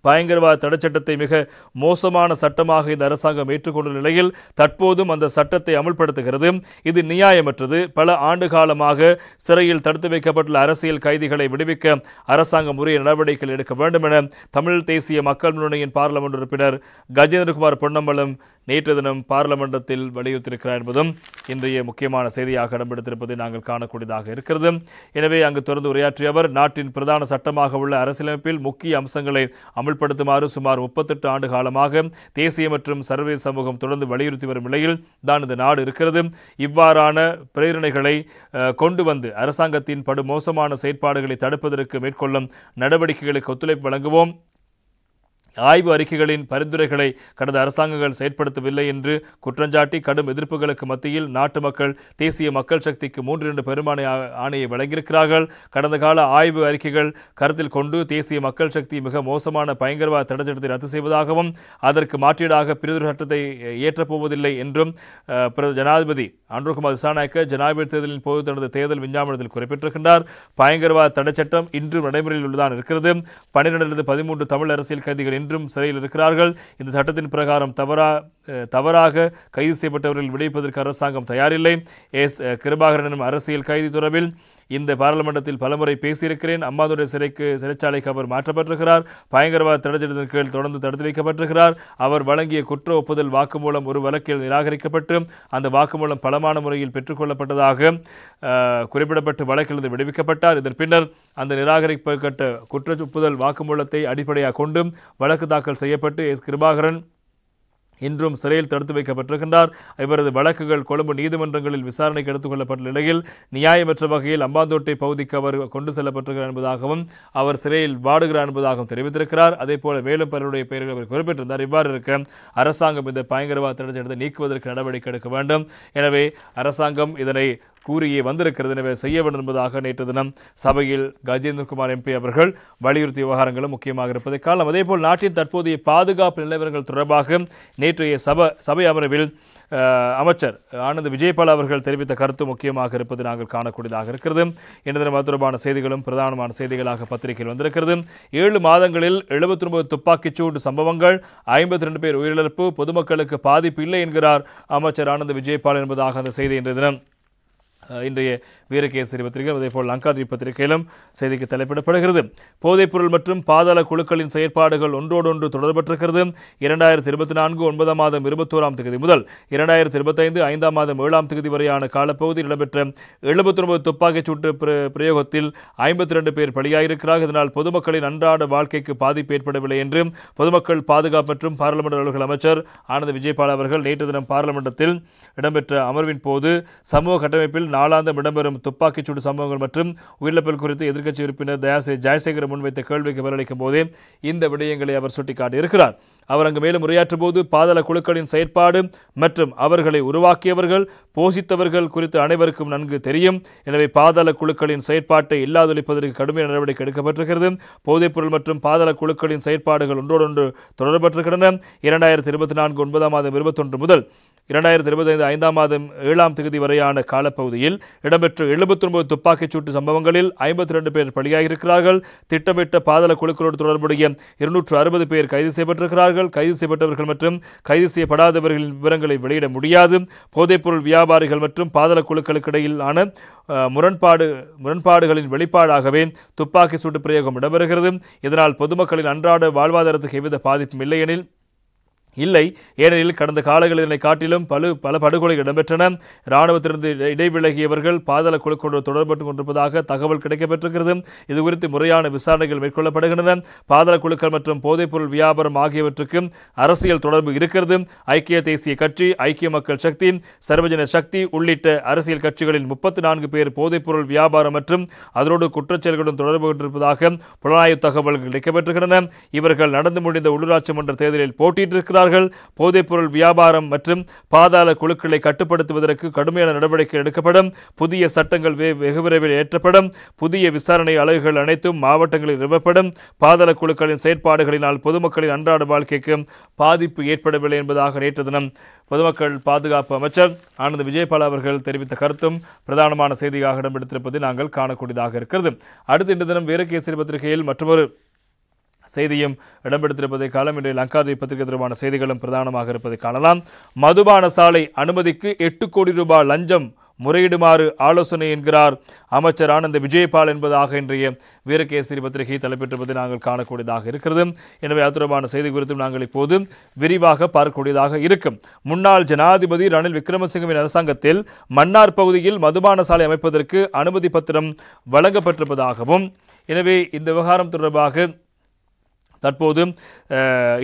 பயங்கரவாத தடைச்சட்டத்தை மிக மோசமான சட்டமாக இந்த அரசாங்கம் ஏற்றுக்கொண்ட நிலையில் தற்போதும் அந்த சட்டத்தை அமுல்படுத்துகிறது. இது நியாயமற்றது. பல ஆண்டு காலமாக சிறையில் தடுத்து வைக்கப்பட்டுள்ள அரசியல் கைதிகளை விடுவிக்க அரசாங்கம் உரிய நடவடிக்கைகள் எடுக்க வேண்டும் என தமிழ் தேசிய மக்கள் முன்னணியின் பார்லிமெண்ட் உறுப்பினர் கஜேந்திரகுமார் பொன்னம்பலம் நேற்று தினம் பார்லிமெண்டத்தில் வலியுறுத்தியிருக்கிறார் என்பதும் இன்றைய முக்கியமான செய்தியாக இடம்பெடுத்திருப்பதை நாங்கள் காணக்கூடியதாக இருக்கிறது. எனவே அங்கு தொடர்ந்து உரையாற்றிய அவர், நாட்டின் பிரதான சட்டமாக உள்ள அரசியலமைப்பில் முக்கிய அம்சங்களை அமுல்படுத்துமாறு சுமார் 38 ஆண்டு காலமாக தேசிய மற்றும் சர்வதேச சமூகம் தொடர்ந்து வலியுறுத்தி வரும் நிலையில் தான் இந்த நாடு இருக்கிறது. இவ்வாறான பிரேரணைகளை கொண்டு வந்து அரசாங்கத்தின் படு மோசமான செயற்பாடுகளை தடுப்பதற்கு மேற்கொள்ளும் நடவடிக்கைகளுக்கு ஒத்துழைப்பு வழங்குவோம். ஆய்வு அறிக்கைகளின் பரிந்துரைகளை கடந்த அரசாங்கங்கள் செயற்படுத்தவில்லை என்று குற்றஞ்சாட்டி கடும் எதிர்ப்புகளுக்கு மத்தியில் நாட்டு மக்கள் தேசிய மக்கள் சக்திக்கு 3-2 பெரும்பான்மை ஆணையை வழங்கியிருக்கிறார்கள். கடந்த கால ஆய்வு அறிக்கைகள் கருத்தில் கொண்டு தேசிய மக்கள் சக்தி மிக மோசமான பயங்கரவாத தடைச்சட்டத்தை ரத்து செய்வதாகவும் அதற்கு மாற்றீடாக பிரிவு சட்டத்தை இயற்றப்போவதில்லை என்றும் ஜனாதிபதி அன்ருகுமார் திசாநாயக்க ஜனாதிபதி தேர்தலின் போது தனது தேர்தல் விஞ்ஞாபனத்தில் குறிப்பிட்டிருக்கின்றார். பயங்கரவாத தடைச்சட்டம் இன்று நடைமுறையில் உள்ளதான் இருக்கிறது. 12-13 தமிழ் அரசியல் கைதிகள் இன்றும் சிறையில் இருக்கிறார்கள். இந்த சட்டத்தின் பிரகாரம் தவறாக கைது செய்யப்பட்டவர்கள் விடுவிப்பதற்கு அரசாங்கம் தயாரில்லை. கிருபாகரனும் அரசியல் கைதி தொடர்பில் இந்த பாராளுமன்றத்தில் பலமுறை பேசியிருக்கிறேன். அம்மாதுரை சிறைச்சாலைக்கு அவர் மாற்றப்பட்டிருக்கிறார். பயங்கரவாத தடைச்சட்டத்தின் கீழ் தொடர்ந்து தடுத்து வைக்கப்பட்டிருக்கிறார். அவர் வழங்கிய குற்ற ஒப்புதல் வாக்குமூலம் ஒரு வழக்கில் நிராகரிக்கப்பட்டு அந்த வாக்குமூலம் பலமான முறையில் பெற்றுக்கொள்ளப்பட்டதாக குறிப்பிடப்பட்டு வழக்கிலிருந்து விடுவிக்கப்பட்டார். இதன் பின்னர் அந்த நிராகரிக்கப்பட்ட குற்ற ஒப்புதல் வாக்குமூலத்தை அடிப்படையாக கொண்டு வழக்கு தாக்கல் செய்யப்பட்டு கிருபாகரன் இன்றும் சிறையில் தடுத்து வைக்கப்பட்டிருக்கின்றார். இவரது வழக்குகள் கொழும்பு நீதிமன்றங்களில் விசாரணைக்கு எடுத்துக் கொள்ளப்பட்ட நிலையில் நியாயமற்ற வகையில் அம்பாந்தோட்டை பகுதிக்கு அவர் கொண்டு செல்லப்பட்டிருக்கிறார் என்பதாகவும் அவர் சிறையில் வாடுகிறார் என்பதாகவும் தெரிவித்திருக்கிறார். அதே போல மேலும் பலருடைய பெயர்கள் அவர் குறிப்பிட்டிருந்தார். இவ்வாறு இருக்க அரசாங்கம் இந்த பயங்கரவாத தடைச்சட்டத்தை நீக்குவதற்கு நடவடிக்கை எடுக்க வேண்டும். எனவே அரசாங்கம் இதனை கூறியே வந்திருக்கிறது. எனவே செய்ய வேண்டும் என்பதாக நேற்று தினம் சபையில் கஜேந்திரகுமார் எம்பி அவர்கள் வலியுறுத்திய விவகாரங்களும் முக்கியமாக இருப்பதை காணலாம். அதேபோல் நாட்டின் தற்போதைய பாதுகாப்பு நிலவரங்கள் தொடர்பாக நேற்றைய சபை அமர்வில் அமைச்சர் ஆனந்த் விஜயபால் அவர்கள் தெரிவித்த கருத்து முக்கியமாக இருப்பது நாங்கள் காணக்கூடியதாக இருக்கிறது. இன்று தினம் தொடர்பான செய்திகளும் பிரதானமான செய்திகளாக பத்திரிகையில் வந்திருக்கிறது. 7 மாதங்களில் 79 துப்பாக்கிச்சூடு சம்பவங்கள், 52 பேர் உயிரிழப்பு, பொதுமக்களுக்கு பாதிப்பு இல்லை என்கிறார் அமைச்சர் ஆனந்த் விஜயபால் என்பதாக அந்த செய்தி இன்றைய தினம் இன்றைய வீரகேசரி பத்திரிகை அதேபோல் லங்காத்ரி பத்திரிகையிலும் செய்திக்கு தலைப்பிடப்படுகிறது. போதைப்பொருள் மற்றும் பாதாள குழுக்களின் செயற்பாடுகள் ஒன்றோடொன்று தொடர்பட்டிருக்கிறது. 2024 9 மாதம் 21ஆம் தேதி முதல் 2025 5ஆம் மாதம் 7ஆம் தேதி வரையான காலப்பகுதியில் இடம்பெற்ற 79 துப்பாக்கிச் சூட்டு பிரயோகத்தில் 52 பேர் பலியாயிருக்கிறார்கள். இதனால் பொதுமக்களின் அன்றாட வாழ்க்கைக்கு பாதிப்பு ஏற்படவில்லை என்று பொதுமக்கள் பாதுகாப்பு மற்றும் பாராளுமன்ற அலுவலக அமைச்சர் ஆனந்த் விஜயபால் அவர்கள் நேற்று தினம் பாராளுமன்றத்தில் இடம்பெற்ற அமர்வின் போது சமூக கட்டமைப்பில் நாளாந்தம் இடம்பெறும் துப்பாக்கிச்சூடு சம்பவங்கள் மற்றும் உயிரிழப்புகள் குறித்து எதிர்க்கட்சி உறுப்பினர் ஜெயசேகர் முன்வைத்த கேள்விக்கு பதிலளிக்கும் போதே இந்த விடயங்களை அவர் சுட்டிக்காட்டியிருக்கிறார். அவர் அங்கு மேலும் உரையாற்றும் போது பாதாள குழுக்களின் செயற்பாடு மற்றும் அவர்களை உருவாக்கியவர்கள் போஷித்தவர்கள் குறித்து அனைவருக்கும் நன்கு தெரியும். எனவே பாதாள குழுக்களின் செயற்பாட்டை இல்லாதொழிப்பதற்கு கடுமையான நடவடிக்கை எடுக்கப்பட்டிருக்கிறது. போதைப்பொருள் மற்றும் பாதாள குழுக்களின் செயற்பாடுகள் ஒன்றோடொன்று தொடரப்பட்டிருக்கின்றன. 2024 9ஆம் மாதம் 21 முதல் 2025 5ஆம் மாதம் 7ஆம் தேதி வரையான காலப்பகுதியில் இடம்பெற்ற 79 துப்பாக்கிச் சூட்டு சம்பவங்களில் 52 பேர் பலியாகியிருக்கிறார்கள். திட்டமிட்ட பாதாள குழுக்களோடு தொடர்புடைய 260 பேர் கைது செய்யப்பட்டிருக்கிறார்கள். கைது செய்யப்பட்டவர்கள் மற்றும் கைது செய்யப்படாதவர்களின் விவரங்களை வெளியிட முடியாது. போதைப்பொருள் வியாபாரிகள் மற்றும் பாதாள குழுக்களுக்கு இடையிலான முரண்பாடுகளின் வெளிப்பாடாகவே துப்பாக்கி சூட்டு பிரயோகம் இடம்பெறுகிறது. இதனால் பொதுமக்களின் அன்றாட வாழ்வாதாரத்துக்கு எவ்வித பாதிப்பும் இல்லையெனில் இல்லை. ஏனெனில் கடந்த காலங்களினை காட்டிலும் பல படுகொலை இடம்பெற்றன. இராணுவத்திலிருந்து இடைவிலகியவர்கள் பாதாள குழுக்களோடு தொடர்பட்டு கொண்டிருப்பதாக தகவல் கிடைக்கப்பெற்றிருக்கிறது. இது குறித்து முறையான விசாரணைகள் மேற்கொள்ளப்படுகின்றன. பாதாள குழுக்கள் மற்றும் போதைப்பொருள் வியாபாரம் ஆகியவற்றுக்கு அரசியல் தொடர்பு இருக்கிறது. ஐக்கிய தேசிய கட்சி, ஐக்கிய மக்கள் சக்தி, சர்வஜன சக்தி உள்ளிட்ட அரசியல் கட்சிகளில் 34 பேர் போதைப்பொருள் வியாபாரம் மற்றும் அதனோடு குற்றச்செயல்களுடன் தொடர்பு கொண்டிருப்பதாக புலனாய்வு தகவல்கள் கிடைக்கப்பெற்றுகின்றன. இவர்கள் நடந்து முடிந்த உள்ளூராட்சி மன்ற தேர்தலில் போட்டியிட்டிருக்கிறார்கள். போதைப்பொருள் வியாபாரம் மற்றும் பாதாள குழுக்களை கட்டுப்படுத்துவதற்கு கடுமையான நடவடிக்கை எடுக்கப்படும். புதிய சட்டங்கள் வெகு விரைவில் ஏற்றப்படும். புதிய விசாரணை அலகுகள் அனைத்தும் மாவட்டங்களில் நிறுவப்படும். பாதாள குழுக்களின் செயற்பாடுகளினால் பொதுமக்களின் அன்றாட வாழ்க்கைக்கு பாதிப்பு ஏற்படவில்லை என்பதாக நேற்று தினம் பொதுமக்கள் பாதுகாப்பு அமைச்சர் ஆனந்த் விஜயபால் அவர்கள் தெரிவித்த கருத்தும் பிரதானமான செய்தியாக இடம்பெடுத்திருப்பதை நாங்கள் காணக்கூடியதாக இருக்கிறது. அடுத்த இன்று தினம் வீரகேசரி பத்திரிகையில் மற்றொரு செய்தியும் இடம்பெடுத்திருப்பதை காலம் இன்றைய லங்காதீப் பத்திரிகை தொடர்பான செய்திகளும் பிரதானமாக இருப்பதை காணலாம். மதுபான சாலை அனுமதிக்கு 8 கோடி ரூபாய் லஞ்சம் முறையிடுமாறு ஆலோசனை என்கிறார் அமைச்சர் ஆனந்த் விஜயபால் என்பதாக இன்றைய வீரகேசரி பத்திரிகை தலைப்பெற்றிருப்பதை நாங்கள் காணக்கூடியதாக இருக்கிறது. எனவே அது தொடர்பான செய்தி குறித்தும் நாங்கள் இப்போது விரிவாக பார்க்கக்கூடியதாக இருக்கும். முன்னாள் ஜனாதிபதி ரணில் விக்ரமசிங்கவின் அரசாங்கத்தில் மன்னார் பகுதியில் மதுபான சாலை அமைப்பதற்கு அனுமதி பத்திரம் வழங்கப்பட்டிருப்பதாகவும், எனவே இந்த விவகாரம் தொடர்பாக தற்போது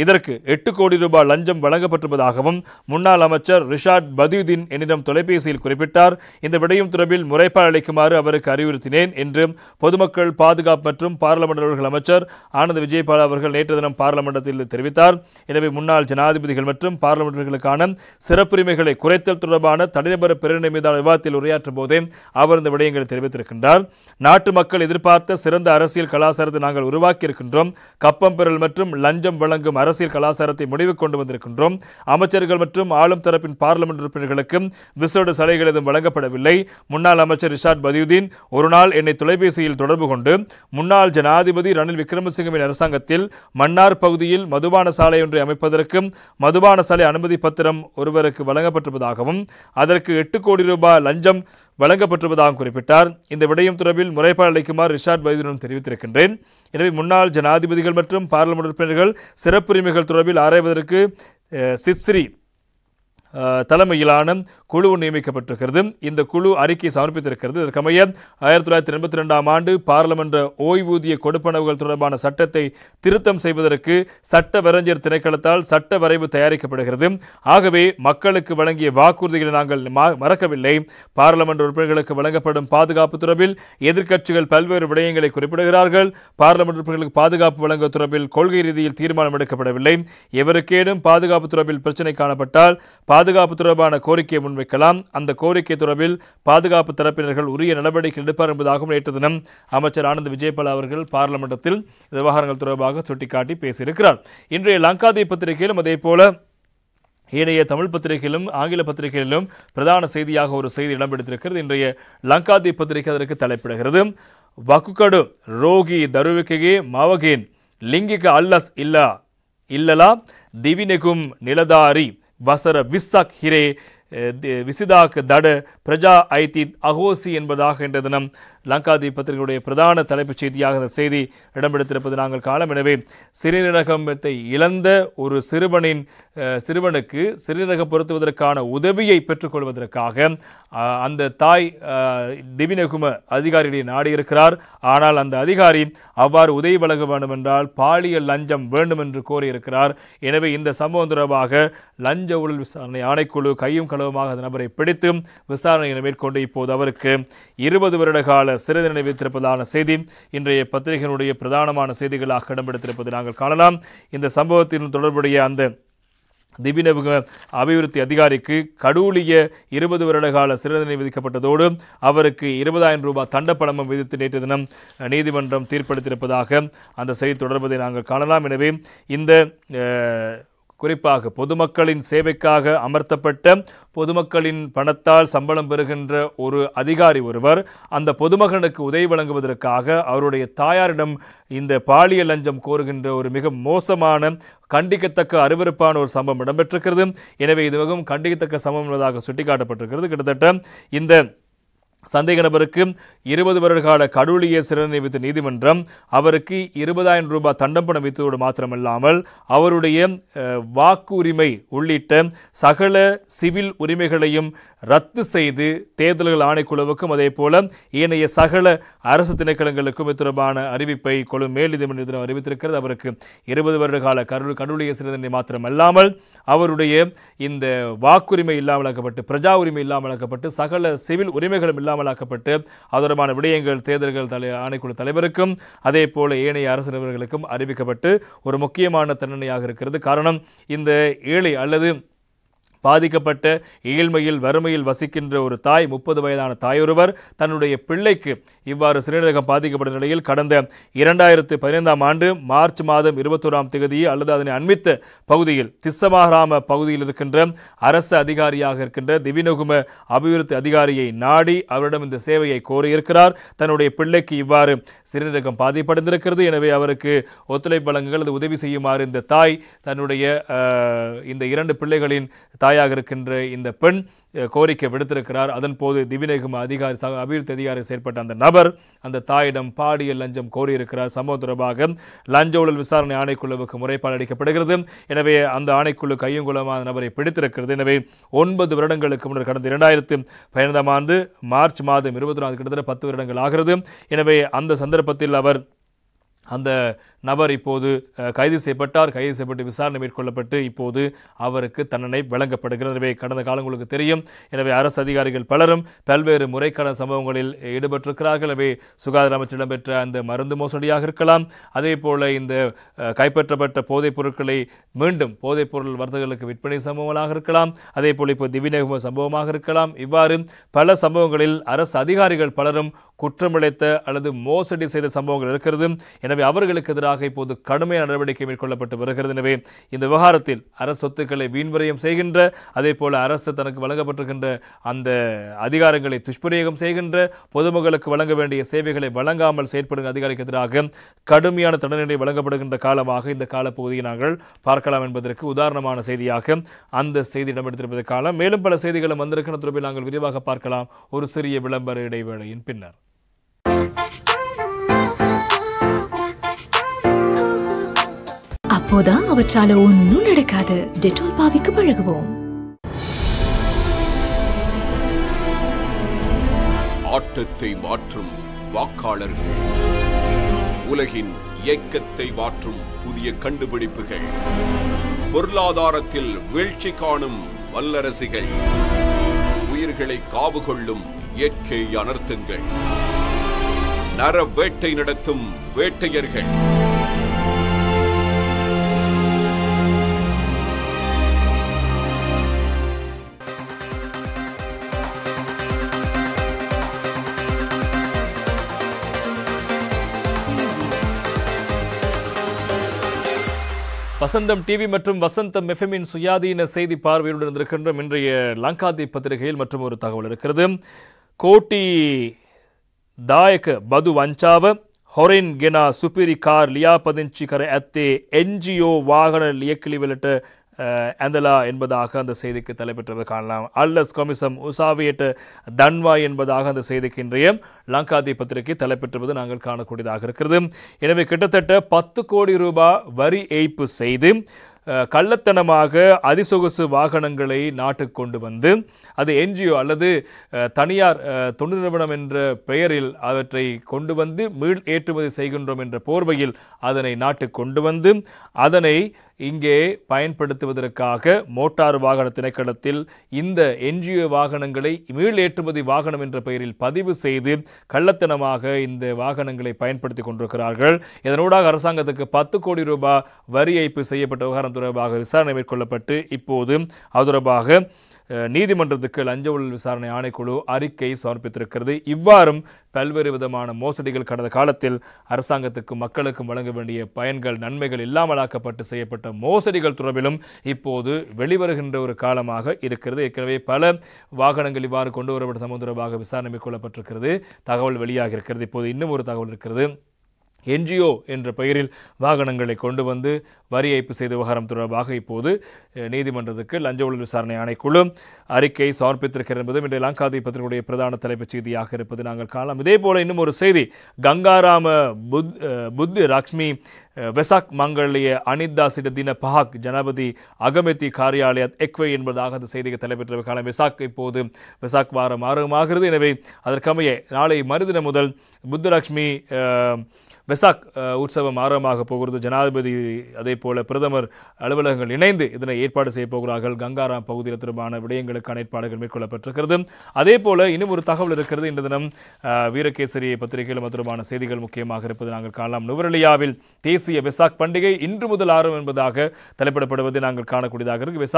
இதற்கு 8 கோடி ரூபாய் லஞ்சம் வழங்கப்பட்டிருப்பதாகவும் முன்னாள் அமைச்சர் ரிஷாட் பதியுதீன் என்னிடம் தொலைபேசியில் குறிப்பிட்டார். இந்த விடயம் தொடர்பில் முறைப்பாடு அளிக்குமாறு அவருக்கு அறிவுறுத்தினேன் என்று பொதுமக்கள் பாதுகாப்பு மற்றும் பாராளுமன்ற அமைச்சர் ஆனந்த் விஜயபால் அவர்கள் நேற்று தினம் பாராளுமன்றத்தில் தெரிவித்தார். எனவே முன்னாள் ஜனாதிபதிகள் மற்றும் பாராளுமன்றங்களுக்கான சிறப்புரிமைகளை குறைத்தல் தொடர்பான தனிநபர் பிரேரணை மீதான விவாதத்தில் உரையாற்றும் போதே அவர் இந்த விடயங்களை தெரிவித்திருக்கின்றார். நாட்டு மக்கள் எதிர்பார்த்த சிறந்த அரசியல் கலாச்சாரத்தை நாங்கள் உருவாக்கியிருக்கின்றோம். கப்பம் பெறல் மற்றும் லஞ்சம் வழங்கும் அரசியல் கலாச்சாரத்தை முடிவு கொண்டு வந்திருக்கின்றோம். அமைச்சர்கள் மற்றும் ஆளும் தரப்பின் பார்லிமெண்ட் உறுப்பினர்களுக்கு விசேட சலுகைகள் எதுவும் வழங்கப்படவில்லை. முன்னாள் அமைச்சர் ரிஷாட் பதியுதீன் ஒரு நாள் என்னை தொலைபேசியில் தொடர்பு கொண்டு முன்னாள் ஜனாதிபதி ரணில் விக்ரமசிங்கவின் அரசாங்கத்தில் மன்னார் பகுதியில் மதுபான சாலை ஒன்றை அமைப்பதற்கு மதுபான சாலை அனுமதி பத்திரம் ஒருவருக்கு வழங்கப்பட்டிருப்பதாகவும் அதற்கு 8 கோடி ரூபாய் லஞ்சம் வழங்கப்பட்டிருப்பதாக குறிப்பிட்டார். இந்த விடயம் தொடர்பில் முறைப்பாடு அளிக்குமாறு ரிஷாட் பதியுதீன் தெரிவித்திருக்கின்றேன். எனவே முன்னாள் ஜனாதிபதிகள் மற்றும் பாராளுமன்ற உறுப்பினர்கள் சிறப்புரிமைகள் தொடர்பில் ஆராய்வதற்கு சித்ஸ்ரீ தலைமையிலான குழு நியமிக்கப்பட்டிருக்கிறது. இந்த குழு அறிக்கை சமர்ப்பித்திருக்கிறது. இதற்கமைய 1982ஆம் ஆண்டு பாராளுமன்ற ஓய்வூதிய கொடுப்பனவுகள் தொடர்பான சட்டத்தை திருத்தம் செய்வதற்கு சட்ட வரைஞர் திணைக்களத்தால் சட்ட வரைவு தயாரிக்கப்படுகிறது. ஆகவே மக்களுக்கு வழங்கிய வாக்குறுதிகளை நாங்கள் மறக்கவில்லை. பாராளுமன்ற உறுப்பினர்களுக்கு வழங்கப்படும் பாதுகாப்பு தொடர்பில் எதிர்க்கட்சிகள் பல்வேறு விடயங்களை குறிப்பிடுகிறார்கள். பாராளுமன்ற உறுப்பினர்களுக்கு பாதுகாப்பு வழங்குவது தொடர்பில் கொள்கை ரீதியில் தீர்மானம் எடுக்கப்படவில்லை. எவருக்கேனும் பாதுகாப்பு தொடர்பில் பிரச்சினை காணப்பட்டால் பாதுகாப்பு தொடர்பான கோரிக்கை முன்வைக்கலாம். அந்த கோரிக்கை தொடர்பில் பாதுகாப்பு தரப்பினர்கள் உரிய நடவடிக்கை எடுப்பார் என்பதாகவும் நேற்று தினம் அமைச்சர் ஆனந்த் விஜயபால் அவர்கள் பாராளுமன்றத்தில் விவகாரங்கள் தொடர்பாக சுட்டிக்காட்டி பேசியிருக்கிறார். இன்றைய லங்காதீப் பத்திரிகையிலும் அதே போல ஏனைய தமிழ் பத்திரிகையிலும் ஆங்கில பத்திரிகையிலும் பிரதான செய்தியாக ஒரு செய்தி இடம்பெடுத்திருக்கிறது. இன்றைய லங்காதீப் பத்திரிகை அதற்கு தலைப்பிடுகிறது. வக்குக்கடு ரோகி தருவிக்கையே மாவகேன் லிங்கிக அல்லஸ் இல்லலா திவினெகும் நிலதாரி வசர விஸ்ஸக் ஹிரே விசிதாக் தட பிரஜா ஐதி அகோசி என்பதாக இன்ற தினம் லங்காதீப் பத்திரிகையுடைய பிரதான தலைப்புச் செய்தியாக இந்த செய்தி இடம்பெடுத்திருப்பது நாங்கள் காணலாம். எனவே சிறுநீரகத்தை இழந்த ஒரு சிறுவனுக்கு சிறுநீரகம் பொருத்துவதற்கான உதவியை பெற்றுக்கொள்வதற்காக அந்த தாய் திவினகும அதிகாரியை நாடியிருக்கிறார். ஆனால் அந்த அதிகாரி அவ்வாறு உதவி வழங்க வேண்டும் என்றால் பாலியல் லஞ்சம் வேண்டும் என்று கோரியிருக்கிறார். எனவே இந்த சம்பவம் தொடர்பாக லஞ்ச ஊழல் விசாரணை ஆணைக்குழு கையும் களவுமாக அந்த நபரை பிடித்து விசாரணையை மேற்கொண்டு இப்போது அவருக்கு 20 வருட கால சிறை தண்டனை விதித்திருப்பதான செய்தி இன்றைய பத்திரிகையினுடைய பிரதானமான செய்திகளாக இடம்பெடுத்திருப்பதை நாங்கள் காணலாம். இந்த சம்பவத்தின் தொடர்புடைய அந்த திபினவுக அபிவிருத்தி அதிகாரிக்கு கடூழிய 20 வருட கால சிறை தண்டனை விதிக்கப்பட்டதோடு அவருக்கு 20,000 ரூபாய் தண்டப்பணமும் விதித்து நேற்று தினம் நீதிமன்றம் தீர்ப்பளித்திருப்பதாக அந்த செய்தி தொடர்பதை நாங்கள் காணலாம். எனவே இந்த குறிப்பாக பொதுமக்களின் சேவைக்காக அமர்த்தப்பட்ட பொதுமக்களின் பணத்தால் சம்பளம் பெறுகின்ற ஒரு அதிகாரி ஒருவர் அந்த பொதுமகனுக்கு உதவி வழங்குவதற்காக அவருடைய தாயாரிடம் இந்த பாலியல் லஞ்சம் கோருகின்ற ஒரு மிக மோசமான கண்டிக்கத்தக்க அருவருப்பான ஒரு சம்பவம் இடம்பெற்றிருக்கிறது. எனவே இது மிகவும் கண்டிக்கத்தக்க சம்பவம் என்பதாக சுட்டிக்காட்டப்பட்டிருக்கிறது. கிட்டத்தட்ட இந்த சந்தேக நபருக்கு 20 வருட கால கடூழிய சிறை விதித்த நீதிமன்றம் அவருக்கு 20,000 ரூபாய் தண்டப்பணம் விதித்ததோடு மாத்திரமல்லாமல் அவருடைய வாக்கு உரிமை உள்ளிட்ட சகல சிவில் உரிமைகளையும் ரத்து செய்து தேர்தல்கள் ஆணைக்குழுவுக்கும் அதே போல ஏனைய சகல அரசு திணைக்களங்களுக்கும் இது தொடர்பான அறிவிப்பை கொழும்பு மேல் நீதிமன்றம் அறிவித்திருக்கிறது. அவருக்கு 20 வருட கால கடூழிய சிறை தண்டனை மாத்திரமல்லாமல் அவருடைய இந்த வாக்குரிமை இல்லாமலாக்கப்பட்டு பிரஜா உரிமை இல்லாமலாக்கப்பட்டு சகல சிவில் உரிமைகளும் இல்லாமலாக்கப்பட்டு அதற்கான விடயங்கள் தேர்தல்கள் ஆணைக்குழு தலைவருக்கும் அதே போல ஏனைய அரசு நிறுவனங்களுக்கும் அறிவிக்கப்பட்டு ஒரு முக்கியமான தண்டனையாக இருக்கிறது. காரணம், இந்த ஏழை அல்லது பாதிக்கப்பட்ட ஏழ்மையில் வறுமையில் வசிக்கின்ற ஒரு தாய் 30 வயதான தாயொருவர் தன்னுடைய பிள்ளைக்கு இவ்வாறு சிறுநீரகம் பாதிக்கப்பட்ட நிலையில் கடந்த 2015ஆம் ஆண்டு மார்ச் மாதம் 21ஆம் தேதி அல்லது அதனை அண்மித்த பகுதியில் திஸ்ஸமாராம பகுதியில் இருக்கின்ற அரசு அதிகாரியாக இருக்கின்ற திவிநகும அபிவிருத்தி அதிகாரியை நாடி அவரிடம் இந்த சேவையை கோரியிருக்கிறார். தன்னுடைய பிள்ளைக்கு இவ்வாறு சிறுநீரகம் பாதிப்படைந்திருக்கிறது, எனவே அவருக்கு ஒத்துழைப்பு வழங்குங்கள் அல்லது உதவி செய்யுமாறு இந்த தாய் தன்னுடைய இந்த 2 பிள்ளைகளின் தாயாக இருக்கின்ற இந்த பெண் கோரிக்கை விடுத்திருக்கிறார். அதன் போது திவிநகும அபிவிருத்தி அதிகாரி செயற்பட்ட அந்த நபர் அந்த தாயிடம் பாடிய லஞ்சம் கோரியிருக்கிறார். சம்பவம் தொடர்பாக லஞ்ச ஊழல் விசாரணை ஆணைக்குழுவுக்கு முறைப்பாடு அளிக்கப்படுகிறது. எனவே அந்த ஆணைக்குழு கையங்குலமான நபரை பிடித்திருக்கிறது. எனவே 9 வருடங்களுக்கு முன்னர் கடந்த 2015ஆம் ஆண்டு மார்ச் மாதம் 24 கிட்டத்தட்ட 10 வருடங்கள் ஆகிறது. எனவே அந்த சந்தர்ப்பத்தில் அந்த நபர் இப்போது கைது செய்யப்பட்டார். கைது செய்யப்பட்டு விசாரணை மேற்கொள்ளப்பட்டு இப்போது அவருக்கு தண்டனை வழங்கப்படுகிறது. எனவே கடந்த காலங்களுக்கு தெரியும். எனவே அரசு அதிகாரிகள் பலரும் பல்வேறு முறைகேடான சம்பவங்களில் ஈடுபட்டிருக்கிறார்கள். எனவே சுகாதார அமைச்சர் இடம்பெற்ற அந்த மருந்து மோசடியாக இருக்கலாம், அதே போல இந்த கைப்பற்றப்பட்ட போதைப் பொருட்களை மீண்டும் போதைப் பொருள் வர்த்தகர்களுக்கு விற்பனை சம்பவங்களாக இருக்கலாம், அதே போல இப்போ திவிநகும சம்பவமாக இருக்கலாம். இவ்வாறு பல சம்பவங்களில் அரசு அதிகாரிகள் பலரும் குற்றமிழைத்த அல்லது மோசடி செய்த சம்பவங்கள் இருக்கிறது. எனவே அவர்களுக்கு எதிராக இப்போது கடுமையான நடவடிக்கை மேற்கொள்ளப்பட்டு வருகிறது. எனவே இந்த விவகாரத்தில் அரசு சொத்துக்களை வீண்விரயம் செய்கின்ற அதே போல அரசு தனக்கு வழங்கப்பட்டிருக்கின்ற அந்த அதிகாரங்களை துஷ்பிரயோகம் செய்கின்ற பொதுமக்களுக்கு வழங்க வேண்டிய சேவைகளை வழங்காமல் செயற்படுகிற அதிகாரிக்கு எதிராக கடுமையான தண்டனை வழங்கப்படுகின்ற காலமாக இந்த காலப்பகுதியை நாங்கள் பார்க்கலாம் என்பதற்கு உதாரணமான செய்தியாக அந்த செய்தி இடம்பெற்றிருப்பது காலம். மேலும் பல செய்திகளும் வந்திருக்கிற தொடர்பில் நாங்கள் விரிவாக பார்க்கலாம் ஒரு சிறிய விளம்பர இடைவேளையின் பின்னர். அப்போதான் அவற்றால ஒன்னும் நடக்காது. டெட்டால் பாவிக்கு பழகுவோம். ஆட்டத்தை மாற்றும் வாக்காளர்கள், உலகின் இயக்கத்தை மாற்றும் புதிய கண்டுபிடிப்புகள், பொருளாதாரத்தில் வீழ்ச்சி காணும் வல்லரசிகள், உயிர்களை காவு கொள்ளும் இயற்கை அனர்த்தங்கள், நர வேட்டை நடத்தும் வேட்டையர்கள், வசந்தம் டிவி மற்றும் வசந்தம் எஃப்எம்மின் சுயாதீன செய்தி பார்வையுடன் இருந்திருக்கின்றோம். இன்றைய லங்காதீப் பத்திரிகையில் மற்றும் ஒரு தகவல் இருக்கிறது. கோட்டி தாயக பது வஞ்சாவ ஹொரின் கெனா சுப்பிரி கார் லியாபதிஞ்சி கரை அத்தே என்ஜிஓ வாகன லியக்கிலிவலிட்ட அந்தலா என்பதாக அந்த செய்திக்கு தலைப்பெற்றவை காணலாம். அல்லஸ் கொமிசம் உசாவியட்ட தன்வா என்பதாக அந்த செய்திக்கு இன்றைய லங்காதீப் பத்திரிகை தலைப்பெற்றுவது நாங்கள் காணக்கூடியதாக இருக்கிறது. எனவே கிட்டத்தட்ட 10 கோடி ரூபாய் வரி ஏய்ப்பு செய்து கள்ளத்தனமாக அதிசொகுசு வாகனங்களை நாட்டுக்கு கொண்டு வந்து அது என்ஜிஓ அல்லது தனியார் தொண்டு நிறுவனம் என்ற பெயரில் அவற்றை கொண்டு வந்து மீள் ஏற்றுமதி செய்கின்றோம் என்ற போர்வையில் அதனை நாட்டுக்கு கொண்டு வந்து அதனை இங்கே பயன்படுத்துவதற்காக மோட்டார் வாகன திணைக்களத்தில் இந்த என்ஜிஓ வாகனங்களை மீள் ஏற்றுமதி வாகனம் என்ற பெயரில் பதிவு செய்து கள்ளத்தனமாக இந்த வாகனங்களை பயன்படுத்தி கொண்டிருக்கிறார்கள். இதனூடாக அரசாங்கத்துக்கு 10 கோடி ரூபாய் வரி ஏய்ப்பு செய்யப்பட்ட விவகாரம் தொடர்பாக விசாரணை மேற்கொள்ளப்பட்டு இப்போது அது தொடர்பாக நீதிமன்றத்துக்கு லஞ்ச ஊழல் விசாரணை ஆணைக்குழு அறிக்கை சமர்ப்பித்திருக்கிறது. இவ்வாறும் பல்வேறு விதமான மோசடிகள் கடந்த காலத்தில் அரசாங்கத்துக்கும் மக்களுக்கும் வழங்க வேண்டிய பயன்கள் நன்மைகள் இல்லாமலாக்கப்பட்டு செய்யப்பட்ட மோசடிகள் தொடர்பிலும் இப்போது வெளிவருகின்ற ஒரு காலமாக இருக்கிறது. ஏற்கனவே பல வாகனங்கள் இவ்வாறு கொண்டு வரப்பட்ட சம்பவம் தொடர்பாக விசாரணை மேற்கொள்ளப்பட்டிருக்கிறது, தகவல் வெளியாக இருக்கிறது. இப்போது இன்னும் ஒரு தகவல் இருக்கிறது. என்ஜிஓ என்ற பெயரில் வாகனங்களை கொண்டு வந்து வரி ஏய்ப்பு செய்த விவகாரம் தொடர்பாக இப்போது நீதிமன்றத்துக்கு லஞ்ச ஒழிப்பு விசாரணை ஆணைக்குழு அறிக்கை சமர்ப்பித்திருக்கிறது என்பதும் இன்றைய லங்காதீப பத்திரிகையுடைய பிரதான தலைப்புச் செய்தியாக இருப்பது நாங்கள் காணலாம். இதே போல இன்னும் ஒரு செய்தி, கங்காராம புத் லக்ஷ்மி வெசாக் மங்கலிய அனிதா சிடதின பஹாக் ஜனாபதி அகமதி காரியாலய எக்வை என்பதாக அந்த செய்திக்கு தலைப்பெற்ற காலம். வெசாக் வாரம் ஆரம்பமாகிறது. எனவே அதற்கமைய நாளை மறுதினம் முதல் புத்தலட்சுமி வெசாக் உற்சவம் ஆரம்பமாக போகிறது. ஜனாதிபதி அதே போல பிரதமர் அலுவலகங்கள் இணைந்து இதனை ஏற்பாடு செய்ய போகிறார்கள். கங்காராம் பகுதியில் தொடர்பான விடயங்களுக்கான ஏற்பாடுகள் மேற்கொள்ளப்பட்டிருக்கிறது. அதே போல இன்னும் ஒரு தகவல் இருக்கிறது. இன்று தினம் வீரகேசரி பத்திரிகையில் தொடர்பான செய்திகள் முக்கியமாக இருப்பது நாங்கள் காணலாம். நுவரெலியாவில் தேசிய வெசாக் பண்டிகை இன்று முதல் ஆரம்பம் என்பதாக தலைப்பிடப்படுவது நாங்கள் காணக்கூடியதாக இருக்கு.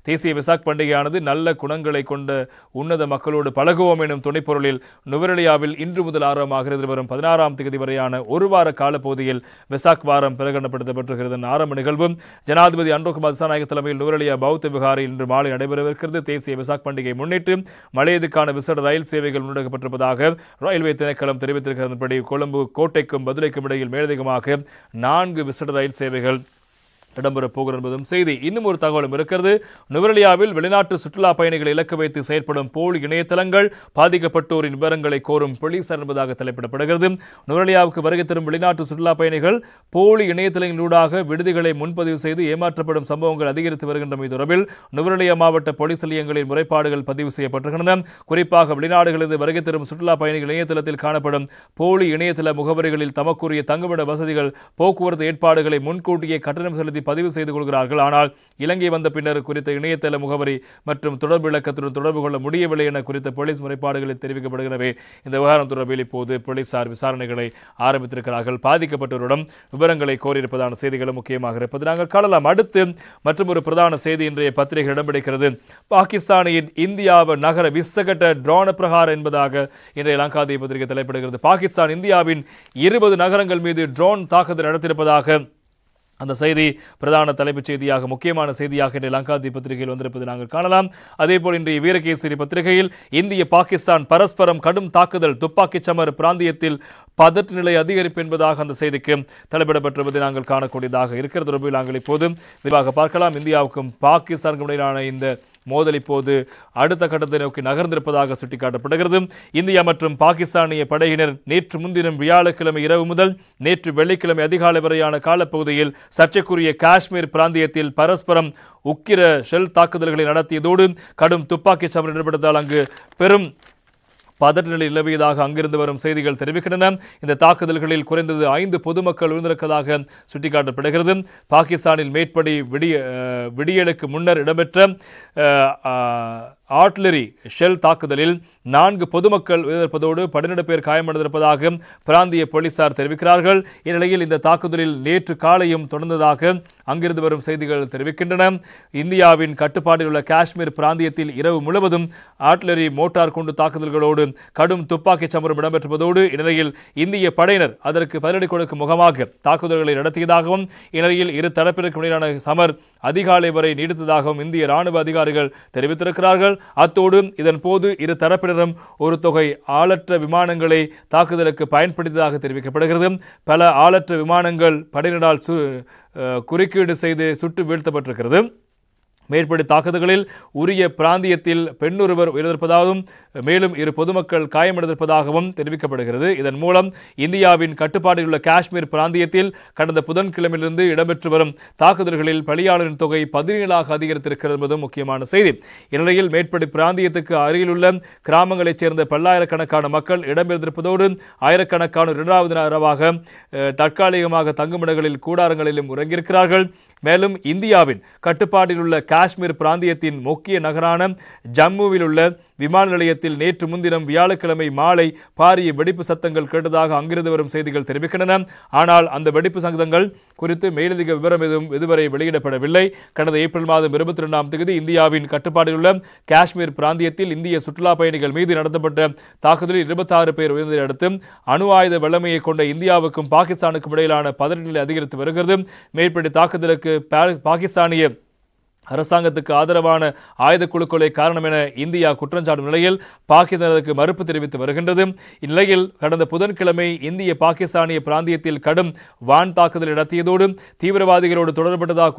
தேசிய வெசாக் பண்டிகையானது நல்ல குணங்களை கொண்ட உன்னத மக்களோடு பழகுவோம் எனும் துணைப்பொருளில் நுவரெலியாவில் இன்று முதல் ஆரம்பமாகிறது. வரும் 16ஆம் தேதி வரையான ஒரு வார காலப்பகுதியில் வெசாக் வாரம் பிரகடனப்படுத்தப்பட்டிருக்கிறது. ஆரம்ப நிகழ்வு ஜனாதிபதி அன்ரோகுமார் திசாநாயக்க தலைமையில் நுவரெலியா பௌத்த விகாரில் இன்று மாலை நடைபெறவிருக்கிறது. தேசிய வெசாக் பண்டிகை முன்னிட்டு மலையதுக்கான விசேட ரயில் சேவைகள் முன்னெடுக்கப்பட்டிருப்பதாக ரயில்வே திணைக்களம் தெரிவித்திருக்கிறபடி கொழும்பு கோட்டைக்கும் பதுளைக்கும் இடையில் மேலதிகமாக 4 விசேட ரயில் சேவைகள் இடம்பெறப் போகிறது என்பதும் செய்தி. இன்னும் ஒரு தகவலும் இருக்கிறது. நுவரெலியாவில் வெளிநாட்டு சுற்றுலா பயணிகளை இலக்கு வைத்து செயற்படும் போலி இணையதளங்கள் பாதிக்கப்பட்டோரின் விவரங்களை கோரும் போலீசார் என்பதாக தலைப்பிடப்படுகிறது. நுவரெலியாவுக்கு வருகை தரும் வெளிநாட்டு சுற்றுலா பயணிகள் போலி இணையதளங்களூடாக விடுதிகளை முன்பதிவு செய்து ஏமாற்றப்படும் சம்பவங்கள் அதிகரித்து வருகின்றமை தொடர்பில் நுவரெலியா மாவட்ட போலீஸ் நிலையங்களில் முறைப்பாடுகள் பதிவு செய்யப்பட்டிருக்கின்றன. குறிப்பாக வெளிநாடுகளிலிருந்து வருகை தரும் சுற்றுலா பயணிகள் இணையதளத்தில் காணப்படும் போலி இணையதள முகவரிகளில் தமக்குரிய தங்குமிட வசதிகள், போக்குவரத்து ஏற்பாடுகளை முன்கூட்டியே கட்டணம் செலுத்தி பதிவு செய்து கொள்கிறார்கள். ஆனால் இலங்கை வந்த பின்னர் குறித்த இணையதள முகவரி மற்றும் தொடர்பு இலக்கத்துடன் தொடர்பு கொள்ள முடியவில்லை என குறித்த போலீஸ் முறைப்பாடுகளில் தெரிவிக்கப்படுகிறது. இந்த விவகாரம் தொடர்பில் இப்போது போலீசார் விசாரணைகளை ஆரம்பித்திருக்கிறார்கள். பாதிக்கப்பட்டவரிடம் விவரங்களை கோரியிருப்பதான செய்திகளும் முக்கியமாக இருப்பது நாங்கள் காணலாம். அடுத்து மற்றும் ஒரு பிரதான செய்தி இன்றைய பத்திரிகை இடம்பிடிக்கிறது. பாகிஸ்தானின் இந்தியாவை நகர விசகட்ட ட்ரோன பிரகார் என்பதாக இன்றைய லங்காதீப பத்திரிகை தலைப்பிடுகிறது. பாகிஸ்தான் இந்தியாவின் 20 நகரங்கள் மீது ட்ரோன் தாக்குதல் நடத்தியிருப்பதாக அந்த செய்தி பிரதான தலைப்புச் செய்தியாக முக்கியமான செய்தியாக இன்றைய லங்காதீப பத்திரிகையில் வந்திருப்பது நாங்கள் காணலாம். அதேபோல் இன்றைய வீரகேசரி பத்திரிகையில் இந்திய பாகிஸ்தான் பரஸ்பரம் கடும் தாக்குதல், துப்பாக்கிச் சமர், பிராந்தியத்தில் பதற்ற நிலை அதிகரிப்பு என்பதாக அந்த செய்திக்கு தலைப்பிடப்பட்டிருப்பதை நாங்கள் காணக்கூடியதாக இருக்கிறது. தொடர்பில் நாங்கள் இப்போது விரிவாக பார்க்கலாம். இந்தியாவுக்கும் பாகிஸ்தானுக்கும் இடையிலான இந்த மோதல் இப்போது அடுத்த கட்டத்தை நோக்கி நகர்ந்திருப்பதாக சுட்டிக்காட்டப்படுகிறது. இந்தியா மற்றும் பாகிஸ்தானிய படையினர் நேற்று முன்தினம் வியாழக்கிழமை இரவு முதல் நேற்று வெள்ளிக்கிழமை அதிகாலை வரையான காலப்பகுதியில் சர்ச்சைக்குரிய காஷ்மீர் பிராந்தியத்தில் பரஸ்பரம் உக்கிர ஷெல் தாக்குதல்களை நடத்தியதோடு கடும் துப்பாக்கிச் சமர் ஈடுபட்டதால் அங்கு பெரும் பதற்ற நிலை நிலவியதாக அங்கிருந்து வரும் செய்திகள் தெரிவிக்கின்றன. இந்த தாக்குதல்களில் குறைந்தது 5 பொதுமக்கள் உயிரிழந்ததாக சுட்டிக்காட்டப்படுகிறது. பாகிஸ்தானில் மேற்படி விடியலுக்கு முன்னர் இடம்பெற்ற ஆர்ட்லரி ஷெல் தாக்குதலில் 4 பொதுமக்கள் உயிரிழப்பதோடு 12 பேர் காயமடைந்திருப்பதாக பிராந்திய போலீசார் தெரிவிக்கிறார்கள். இந்நிலையில் இந்த தாக்குதலில் நேற்று காலையும் தொடர்ந்ததாக அங்கிருந்து வரும் செய்திகள் தெரிவிக்கின்றன. இந்தியாவின் கட்டுப்பாட்டில் உள்ள காஷ்மீர் பிராந்தியத்தில் இரவு முழுவதும் ஆர்ட்லரி மோட்டார் குண்டு தாக்குதல்களோடு கடும் துப்பாக்கிச் சமரம் இடம்பெற்றுவதோடு இந்நிலையில் இந்திய படையினர் அதற்கு பதிலடி கொடுக்கும் முகமாக தாக்குதல்களை நடத்தியதாகவும் இந்நிலையில் இரு தரப்பிற்கும் இடையிலான சமர் அதிகாலை வரை நீடித்ததாகவும் இந்திய ராணுவ அதிகாரிகள் தெரிவித்திருக்கிறார்கள். அத்தோடு இதன் போது இரு தரப்பினரும் ஒரு தொகை ஆளற்ற விமானங்களை தாக்குதலுக்கு பயன்படுத்தியதாக தெரிவிக்கப்படுகிறது. பல ஆளற்ற விமானங்கள் படையினரால் குறுக்கீடு செய்து சுட்டு வீழ்த்தப்பட்டிருக்கிறது. மேற்படி தாக்குதல்களில் உரிய பிராந்தியத்தில் பெண்ணொருவர் உயிரிழந்திருப்பதாகவும் மேலும் 2 பொதுமக்கள் காயமடைந்திருப்பதாகவும் தெரிவிக்கப்படுகிறது. இதன் மூலம் இந்தியாவின் கட்டுப்பாட்டில் உள்ள காஷ்மீர் பிராந்தியத்தில் கடந்த புதன்கிழமையிலிருந்து இடம்பெற்று வரும் தாக்குதல்களில் பலியாளரின் தொகை 17ஆக அதிகரித்திருக்கிறது என்பதும் முக்கியமான செய்தி. இந்நிலையில் மேற்படி பிராந்தியத்துக்கு அருகிலுள்ள கிராமங்களைச் சேர்ந்த பல்லாயிரக்கணக்கான மக்கள் இடம்பெற்றிருப்பதோடு ஆயிரக்கணக்கான 2வது இரவாக தற்காலிகமாக தங்குமிடங்களில் கூடாரங்களிலும் உறங்கியிருக்கிறார்கள். மேலும் இந்தியாவின் கட்டுப்பாட்டில் உள்ள காஷ்மீர் பிராந்தியத்தின் முக்கிய நகரான ஜம்முவில் உள்ள விமான நிலையத்தில் நேற்று முன்தினம் வியாழக்கிழமை மாலை பாரிய வெடிப்பு சத்தங்கள் கேட்டதாக அங்கிருந்து வரும் செய்திகள் தெரிவிக்கின்றன. ஆனால் அந்த வெடிப்பு சத்தங்கள் குறித்து மேலதிக விவரம் எதுவும் இதுவரை வெளியிடப்படவில்லை. கடந்த ஏப்ரல் மாதம் 22ஆம் தேதி இந்தியாவின் கட்டுப்பாட்டில் உள்ள காஷ்மீர் பிராந்தியத்தில் இந்திய சுற்றுலா பயணிகள் மீது நடத்தப்பட்ட தாக்குதலில் 26 பேர் உயிரிழந்ததை அடுத்து அணு ஆயுத வல்லமையை கொண்ட இந்தியாவுக்கும் பாகிஸ்தானுக்கும் இடையிலான பதற்ற நிலை அதிகரித்து வருகிறது. மேற்படி தாக்குதலுக்கு பாகிஸ்தானிய அரசாங்கத்துக்கு ஆதரவான ஆயுத குழுக்களே காரணம் என இந்தியா குற்றஞ்சாட்டும் நிலையில் பாகிஸ்தானுக்கு மறுப்பு தெரிவித்து வருகின்றது. இந்நிலையில் கடந்த புதன்கிழமை இந்திய பாகிஸ்தானிய பிராந்தியத்தில் கடும் வான் தாக்குதல் நடத்தியதோடு தீவிரவாதிகளோடு தொடர்பட்டதாக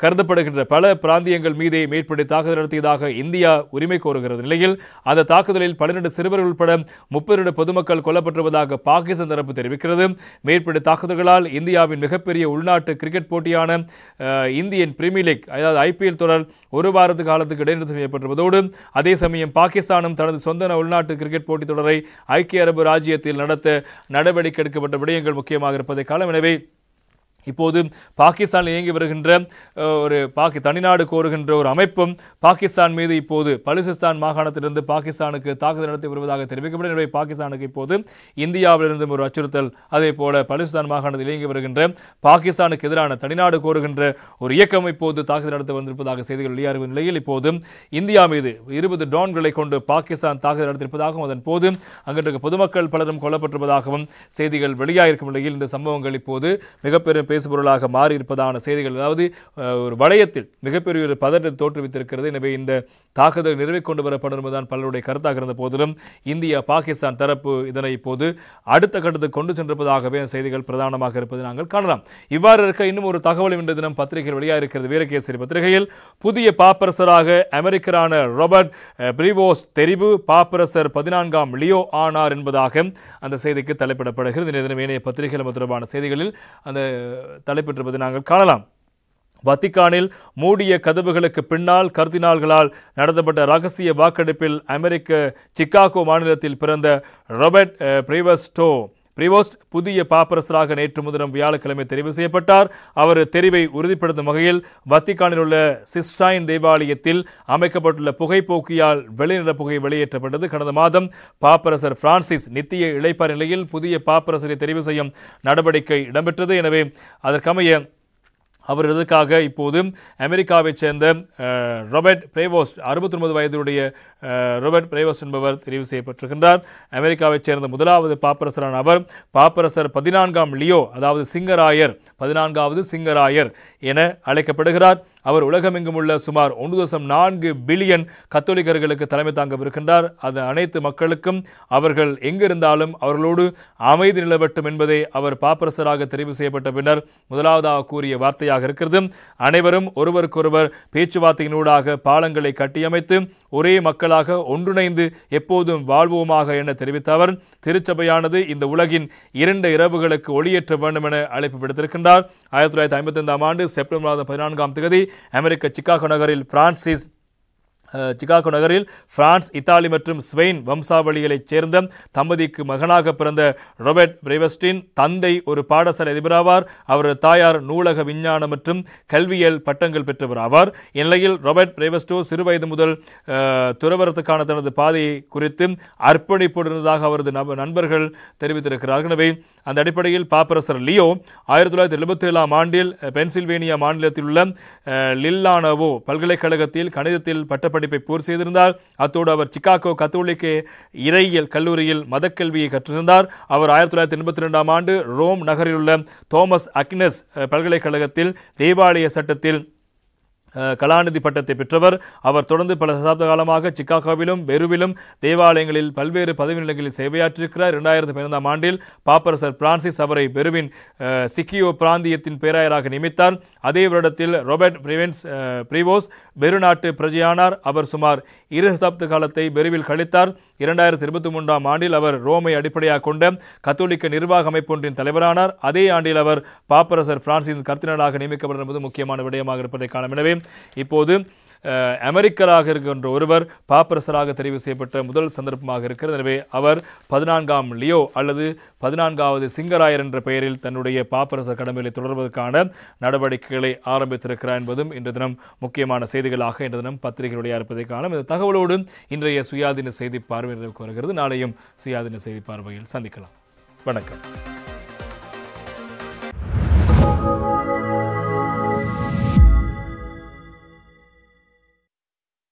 கருதப்படுகின்ற பல பிராந்தியங்கள் மீதே மேற்படி தாக்குதல் நடத்தியதாக இந்தியா உரிமை கோருகிறது. நிலையில் அந்த தாக்குதலில் 12 சிறுவர்கள் உட்பட 32 பொதுமக்கள் கொல்லப்பட்டிருப்பதாக பாகிஸ்தான் தரப்பு தெரிவிக்கிறது. மேற்படி தாக்குதல்களால் இந்தியாவின் மிகப்பெரிய உள்நாட்டு கிரிக்கெட் போட்டியான இந்தியன் பிரீமியர் லீக் ஐபிஎல் தொடர் ஒரு வாரத்து காலத்துக்கு இடைநிறுத்தம் செய்யப்பட்டிருப்பதோடு அதே சமயம் பாகிஸ்தானும் தனது சொந்த உள்நாட்டு கிரிக்கெட் போட்டித் தொடரை ஐக்கிய அரபு ராஜ்யத்தில் நடத்த நடவடிக்கை எடுக்கப்பட்ட விடயங்கள் முக்கியமாக இருப்பதை காலம். எனவே இப்போது பாகிஸ்தானில் இயங்கி வருகின்ற ஒரு தனிநாடு கோருகின்ற ஒரு அமைப்பும் பாகிஸ்தான் மீது இப்போது பலுசிஸ்தான் மாகாணத்திலிருந்து பாகிஸ்தானுக்கு தாக்குதல் நடத்தி வருவதாக தெரிவிக்கப்படும். எனவே பாகிஸ்தானுக்கு இப்போது இந்தியாவிலிருந்து ஒரு அச்சுறுத்தல், அதே போல பலுசிஸ்தான் மாகாணத்தில் இயங்கி வருகின்ற பாகிஸ்தானுக்கு எதிரான தனிநாடு கோருகின்ற ஒரு இயக்கம் இப்போது தாக்குதல் நடத்தி வந்திருப்பதாக செய்திகள் வெளியாகும் நிலையில் இப்போது இந்தியா மீது 20 ட்ரோன்களை கொண்டு பாகிஸ்தான் தாக்குதல் நடத்தியிருப்பதாகவும் அதன் போது அங்கிருக்க பொதுமக்கள் பலரும் கொல்லப்பட்டிருப்பதாகவும் செய்திகள் வெளியாகிருக்கும் நிலையில் இந்த சம்பவங்கள் இப்போது மிகப்பெரும் பேசுபொருளாக மாறியிருப்பதான செய்திகள், அதாவது ஒரு வளையத்தில் மிகப்பெரிய ஒரு பதற்றத்தை தோற்றுவித்திருக்கிறது. எனவே இந்த தாக்குதல் நிறைவேற்கொண்டு வரப்படும் என்பதுதான் பலருடைய கருத்தாக இருந்த போதிலும் இந்தியா பாகிஸ்தான் தரப்பு இதனை இப்போது அடுத்த கட்டத்துக்கு கொண்டு சென்றிருப்பதாகவே செய்திகள் பிரதானமாக இருப்பதை நாங்கள் காணலாம். இவ்வாறு இருக்க இன்னும் ஒரு தகவல் இன்று தினம் பத்திரிகையில் வெளியாக இருக்கிறது. வீரகேசரி பத்திரிகையில் புதிய பாப்பரசராக அமெரிக்கரான ராபர்ட் பிரீவோஸ்ட் தெரிவு, பாப்பரசர் 14ஆம் லியோ ஆனார் என்பதாக அந்த செய்திக்கு தலைப்பிடப்படுகிறது. இந்த தினம் ஏனைய பத்திரிகைகள் தொடர்பான செய்திகளில் அந்த தலைப்பெற்றிருப்பதை நாங்கள் காணலாம். வத்திக்கானில் மூடிய கதவுகளுக்கு பின்னால் கர்தினால்களால் நடத்தப்பட்ட ரகசிய வாக்கெடுப்பில் அமெரிக்க சிகாகோ மாநிலத்தில் பிறந்த ராபர்ட் பிரீவோஸ்ட் புதிய பாப்பரசராக நேற்று முன்தினம் வியாழக்கிழமை தெரிவு செய்யப்பட்டார். அவர் தெரிவை உறுதிப்படுத்தும் வகையில் வத்திக்கானில் உள்ள சிஸ்டைன் தேவாலயத்தில் அமைக்கப்பட்டுள்ள புகைப்போக்கியால் வெளிநிற புகை வெளியேற்றப்பட்டது. கடந்த மாதம் பாப்பரசர் பிரான்சிஸ் நித்திய இளைப்பார் நிலையில் புதிய பாப்பரசரை தெரிவு செய்யும் நடவடிக்கை இடம்பெற்றது. எனவே அதற்கமைய அவர் இதற்காக இப்போது அமெரிக்காவைச் சேர்ந்த ராபர்ட் பிரீவோஸ்ட் 69 வயதுடைய ராபர்ட் பிரீவோஸ்ட் என்பவர் தெரிவு செய்யப்பட்டிருக்கின்றார். அமெரிக்காவைச் சேர்ந்த முதலாவது பாப்பரசரான அவர் பாப்பரசர் 14ஆம் லியோ, அதாவது சிங்கராயர் 14வது சிங்கராயர் என அழைக்கப்படுகிறார். அவர் உலகமெங்கும் உள்ள சுமார் 1.4 பில்லியன் கத்தோலிக்கர்களுக்கு தலைமை தாங்கவிருக்கின்றார். அது அனைத்து மக்களுக்கும் அவர்கள் எங்கிருந்தாலும் அவர்களோடு அமைதி நிலவட்டும் என்பதை அவர் பாப்பரசராக தெரிவு செய்யப்பட்ட பின்னர் முதலாவதாக கூறிய வார்த்தையாக இருக்கிறது. அனைவரும் ஒருவருக்கொருவர் பேச்சுவார்த்தையினூடாக பாலங்களை கட்டியமைத்து ஒரே மக்களாக ஒன்றிணைந்து எப்போதும் வாழ்வோமாக என தெரிவித்த அவர் திருச்சபையானது இந்த உலகின் 2 இரவுகளுக்கு ஒளியேற்ற வேண்டும் என அழைப்பு விடுத்திருக்கின்றார். 1955ஆம் ஆண்டு செப்டம்பர் மாதம் 14ஆம் தேதி அமெரிக்க சிகாகோ நகரில் பிரான்ஸ், இத்தாலி மற்றும் ஸ்பெயின் வம்சாவளிகளைச் சேர்ந்த தம்பதிக்கு மகனாக பிறந்த ராபர்ட் பிரீவோஸ்டின் தந்தை ஒரு பாடசாலை அதிபராவார். அவரது தாயார் நூலக விஞ்ஞான மற்றும் கல்வியியல் பட்டங்கள் பெற்றவர் ஆவார். இந்நிலையில் ராபர்ட் பிரீவோஸ்டோ சிறுவயது முதல் துறவரத்துக்கான தனது பாதையை குறித்து அர்ப்பணிப்புடன் இருந்ததாக அவரது நண்பர்கள் தெரிவித்திருக்கிறார்கள். எனவே அந்த அடிப்படையில் பாப்பரசர் லியோ 1977ஆம் ஆண்டில் பென்சில்வேனியா மாநிலத்தில் உள்ள லில்லானோவோ பல்கலைக்கழகத்தில் கணிதத்தில் பட்டப்படிப்பை பூர்த்தி செய்திருந்தார். அத்தோடு அவர் சிகாகோ கத்தோலிக்க இறையியல் கல்லூரியில் மதக்கல்வியை கற்றிருந்தார். அவர் 1982ஆம் ஆண்டு ரோம் நகரில் உள்ள தோமஸ் அக்வினஸ் பல்கலைக்கழகத்தில் தேவாலய சட்டத்தில் கலாநிதி பட்டத்தை பெற்றவர். அவர் தொடர்ந்து பல தசாப்த காலமாக சிகாகோவிலும் பெருவிலும் தேவாலயங்களில் பல்வேறு பதவி நிலைகளில் சேவையாற்றிருக்கிறார். 2015ஆம் ஆண்டில் பாப்பரசர் பிரான்சிஸ் அவரை பெருவின் சிக்கியோ பிராந்தியத்தின் பேராயராக நியமித்தார். அதே வருடத்தில் ராபர்ட் பிரீவோஸ்ட் பெரு நாட்டு பிரஜையானார். அவர் சுமார் 2 தசாப்த காலத்தை பெருவில் கழித்தார். 2023ஆம் ஆண்டில் அவர் ரோமை அடிப்படையாக கொண்ட கத்தோலிக்க நிர்வாக அமைப்பொன்றின் தலைவரானார். அதே ஆண்டில் அவர் பாப்பரசர் பிரான்சிஸ் கர்தினாலாக நியமிக்கப்படும் என்பது முக்கியமான விடயமாக இருப்பதை காணலாம். எனவே இப்போது அமெரிக்கராக இருக்கின்ற ஒருவர் பாப்பரசராக தெரிவு செய்யப்பட்ட முதல் சந்தர்ப்பமாக இருக்கிறது. எனவே அவர் 14ஆம் லியோ அல்லது 14வது சிங்கராயர் என்ற பெயரில் தன்னுடைய பாப்பரசர் கடமைகளை தொடர்வதற்கான நடவடிக்கைகளை ஆரம்பித்திருக்கிறார் என்பதும் இன்று தினம் முக்கியமான செய்திகளாக இன்று தினம் பத்திரிகைகளுடைய இருப்பதை காணும். இந்த தகவலோடு இன்றைய சுயாதீன செய்தி பார்வையிற்கு வருகிறது. நாளையும் சுயாதீன செய்தி பார்வையில் சந்திக்கலாம். வணக்கம்.